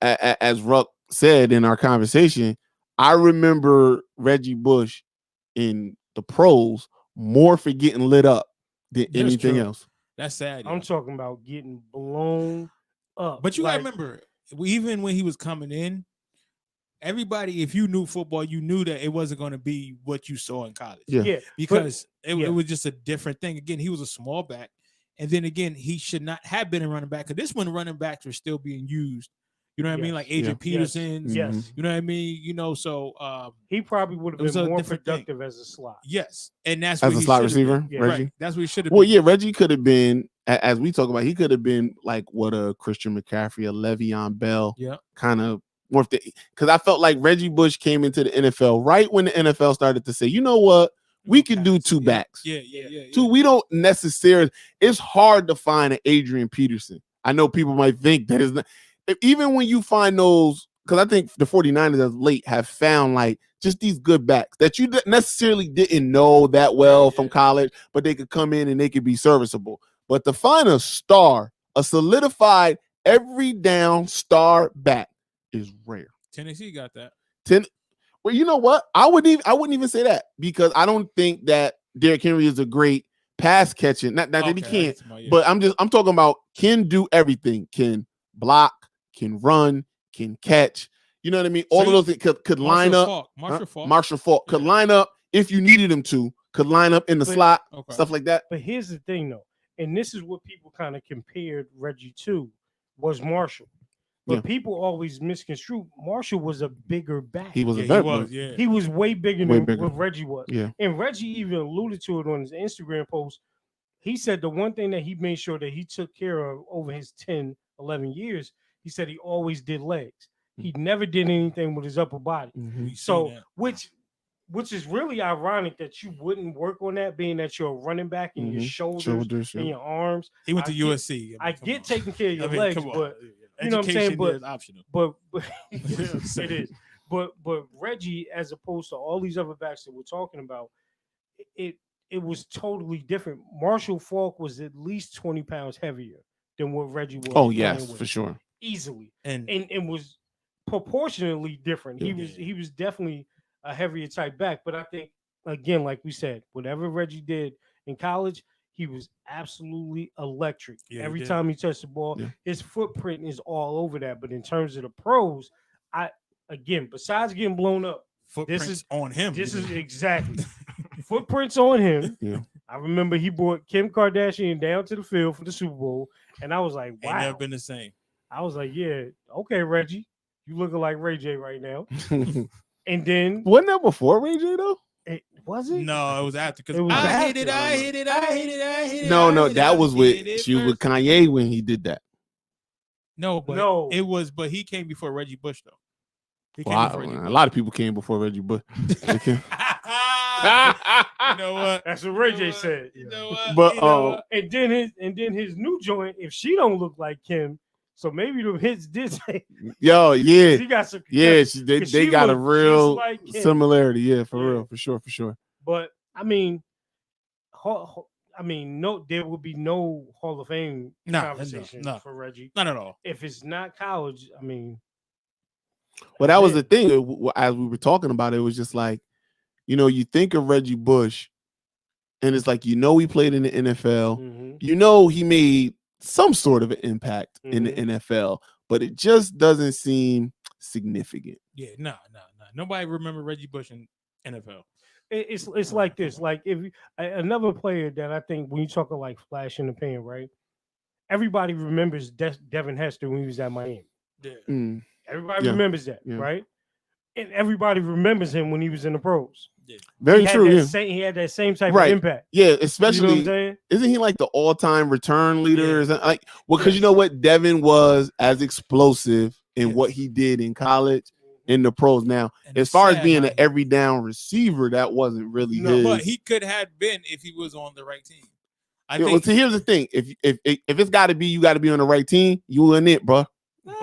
as Ruck said in our conversation, I remember Reggie Bush in the pros more for getting lit up than anything else. That's sad. I'm talking about getting blown up. But you gotta remember, even when he was coming in, everybody, if you knew football, you knew that it wasn't going to be what you saw in college. Yeah. Because it was just a different thing. Again, he was a small back. And then again, he should not have been a running back, because this when running backs were still being used. You know what I mean? Like Adrian Peterson. Yes. You know what I mean? So he probably would have been more productive as a slot. Yes. And that's as a slot receiver, yeah. Reggie. Right. That's what he should have been. Well, yeah, Reggie could have been, as we talk about, he could have been like what a Christian McCaffrey, a Le'Veon Bell kind of. Because I felt like Reggie Bush came into the NFL right when the NFL started to say, you know what, we can do two backs. Yeah. Two, we don't necessarily. It's hard to find an Adrian Peterson. I know people might think that is not. Even when you find those, because I think the 49ers of late have found like just these good backs that you necessarily didn't know that well from college, but they could come in and they could be serviceable. But to find a star, a solidified every down star back, is rare. Tennessee got that. Well, you know what? I wouldn't even say that, because I don't think that Derrick Henry is a great pass catching. Not that he can't, but I'm talking about can do everything. Can block, can run, can catch. You know what I mean? All of those things could line up. Marshall Faulk could line up if you needed him to. Could line up in the slot, stuff like that. But here's the thing, though, and this is what people kind of compared Reggie to, was Marshall. But people always misconstrue. Marshall was a bigger back. He was He was way bigger than what Reggie was. Yeah. And Reggie even alluded to it on his Instagram post. He said the one thing that he made sure that he took care of over his 10, 11 years, he said he always did legs. He never did anything with his upper body. So, which is really ironic that you wouldn't work on that, being that you're a running back and your shoulders and your arms. He went to USC. I get taking care of your legs, but you know what I'm saying? But optional. But it is. But Reggie, as opposed to all these other backs that we're talking about, it was totally different. Marshall Faulk was at least 20 pounds heavier than what Reggie was. Oh yes, for sure, easily, and was proportionately different. He was definitely a heavier type back. But I think, again, like we said, whatever Reggie did in college, he was absolutely electric. Every time he touched the ball, his footprint is all over that. But in terms of the pros, besides getting blown up, footprints this is on him. This is exactly footprints on him. Yeah. I remember he brought Kim Kardashian down to the field for the Super Bowl, and I was like, wow. Ain't never been the same. I was like, yeah, okay, Reggie, you looking like Ray J right now. And then wasn't that before Ray J though? Was it? No, it was after. Because I hit it. No, that was with she was with Kanye when he did that. No, it was. But he came before Reggie Bush though. A lot of people came before Reggie Bush. You know what? That's what Ray J said. You know what? But and then his new joint, if she don't look like Kim, so maybe the hits did say. Yo, yeah, she got some. They got a real similarity. Yeah, for real, for sure. But I mean, I mean, no, there will be no Hall of Fame conversation no, for Reggie. not at all. If it's not college, I mean, Well, that was the thing. As we were talking about it, it was just like, you think of Reggie Bush, and it's like, he played in the NFL. Mm-hmm. He made some sort of an impact in the NFL, but it just doesn't seem significant. Yeah, no. Nobody remember Reggie Bush in NFL. It's like this. Like if another player that I think when you talk of like flash in the pan, right? Everybody remembers Devin Hester when he was at Miami. Yeah. Everybody remembers that, Yeah. right? And everybody remembers him when he was in the pros. Yeah. Very true. He had that same type Right. of impact. Yeah, especially, you know what I'm saying? Isn't he like the all-time return leader? Because you know what, Devin was as explosive in what he did in college, in the pros. Now, And as far as sad, being like- an every down receiver, that wasn't really his. But he could have been if he was on the right team. I Well, think. see, here's the thing: if it's got to be, you got to be on the right team. You in it, bro.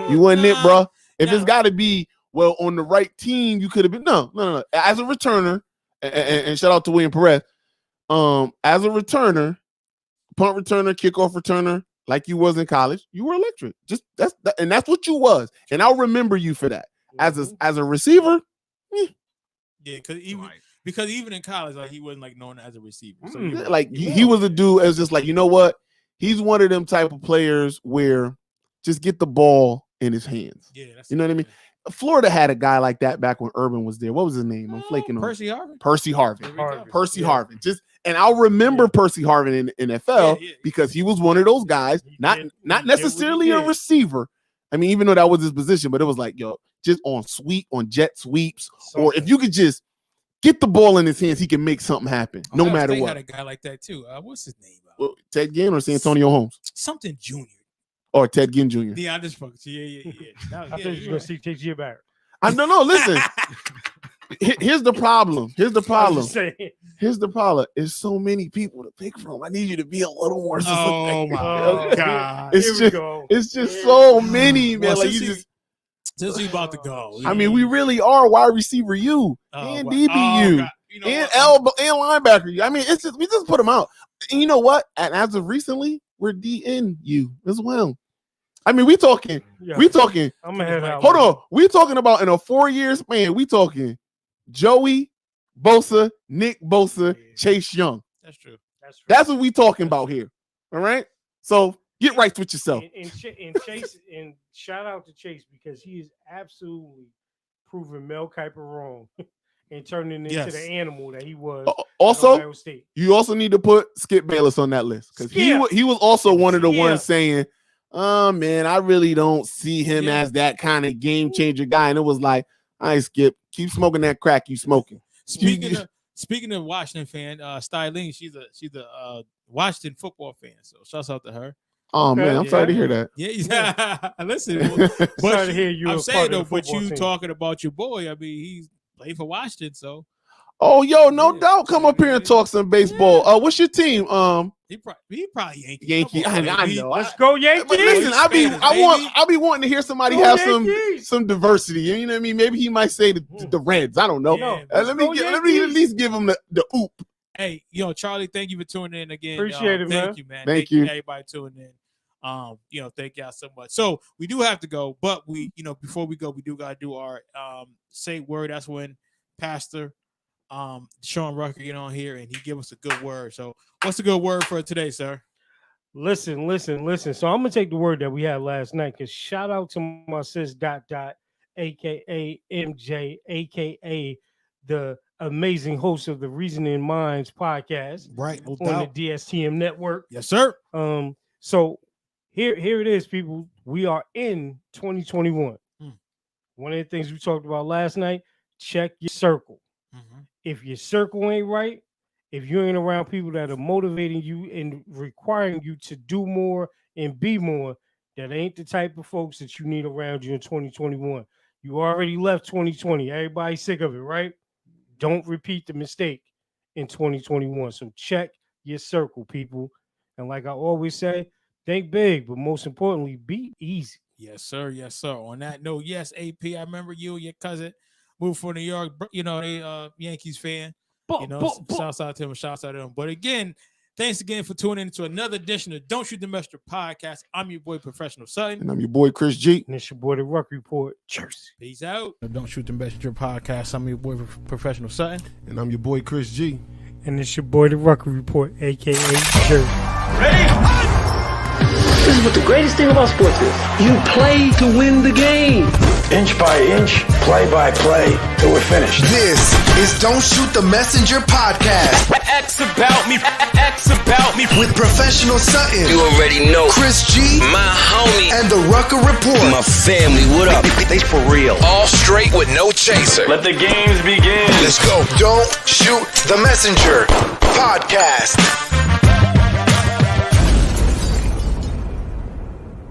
You in it, bro. If it's got to be on the right team, you could have been. No. As a returner, and shout out to William Perez. As a returner, punt returner, kickoff returner, like you was in college, you were electric. Just that's what you was, and I'll remember you for that. As a receiver, Yeah, because even in college, like he wasn't like known as a receiver. So he was a dude. It was just like, you know what? He's one of them type of players where just get the ball in his hands. Yeah, that's you know what I mean. Florida had a guy like that back when Urban was there. What was his name? I'm flaking on Percy Harvin. Percy Harvin. Just I'll remember Percy Harvin in the NFL because he was one of those guys, not necessarily a receiver. I mean, even though that was his position, but it was like, just on jet sweeps, or if you could just get the ball in his hands, he can make something happen, no matter what. Had a guy like that too. What's his name? Ted Ginn or Santonio Holmes? Something Jr. Or Ted Ginn Jr. Yeah, I just fucked. Yeah. I thought you were going to see T.J. Barrett. I don't know. Listen, here's the problem. Here's the problem. There's so many people to pick from. I need you to be a little more specific. Oh my God! It's just so many, man. Well, like since we about to go, I mean, we really are wide receiver you and DB you and linebacker you. I mean, it's just we just put them out. And you know what? And as of recently, we're DN you as well. I mean, we talking. I'm gonna head out. Hold on. We talking about in a 4-year span. We talking Joey Bosa, Nick Bosa, Chase Young. That's true. That's what we talking about here. All right. So get right with yourself. And Chase, and shout out to Chase because he is absolutely proven Mel Kiper wrong and turning into the animal that he was. Also, at Ohio State. You also need to put Skip Bayless on that list because he was also one of the ones saying, "Oh man, I really don't see him as that kind of game changer guy." And it was like, "All right, Skip, keep smoking that crack you smoking." Speaking of Washington fan, Stylene, she's a Washington football fan, so shouts out to her. Oh man, I'm sorry to hear that. Yeah. Listen, sorry to hear you. I'm saying though, but you talking about your boy. I mean, he's playing for Washington, so. Oh, yo, no doubt. Come up here and talk some baseball. What's your team? He probably Yankee. I know. Let's go Yankees. But listen, I'll be wanting to hear somebody have some diversity. You know what I mean? Maybe he might say the Reds. I don't know. Let me at least give him the oop. Hey, Charlie, thank you for tuning in again. Appreciate it, man. Thank you, man. Thank you, everybody tuning in. Thank y'all so much. So we do have to go, but before we go, we do gotta do our say word. That's when Pastor Sean Rucker get on here and he give us a good word. So what's a good word for today, sir? Listen. So I'm gonna take the word that we had last night because shout out to my sis aka MJ, aka the amazing host of the Reasoning Minds podcast, right? On the DSTM network. Yes, sir. So here it is, people. We are in 2021. One of the things we talked about last night, check your circle. If your circle ain't right, if you ain't around people that are motivating you and requiring you to do more and be more, that ain't the type of folks that you need around you in 2021. You already left 2020. Everybody's sick of it, right? Don't repeat the mistake in 2021. So check your circle, people. And like I always say, think big, but most importantly, be easy. Yes, sir. Yes, sir. On that note, yes, AP, I remember you and your cousin moved from New York. They Yankees fan. Shouts out to him. Shouts out to him. But again, Thanks again for tuning in to another edition of Don't Shoot the Messenger podcast. I'm your boy, Professional Sutton. And I'm your boy, Chris G. And it's your boy, The Ruck Report. Cheers. Peace out. Don't Shoot the Messenger podcast. I'm your boy, Professional Sutton. And I'm your boy, Chris G. And it's your boy, The Ruck Report, a.k.a. Jerry. Ready? This is what the greatest thing about sports is. You play to win the game. Inch by inch, play by play, till we're finished. This is Don't Shoot the Messenger podcast. X about me. With Professional Sutton. You already know. Chris G. My homie. And the Rucker Report. My family, what up? They for real. All straight with no chaser. Let the games begin. Let's go. Don't Shoot the Messenger podcast.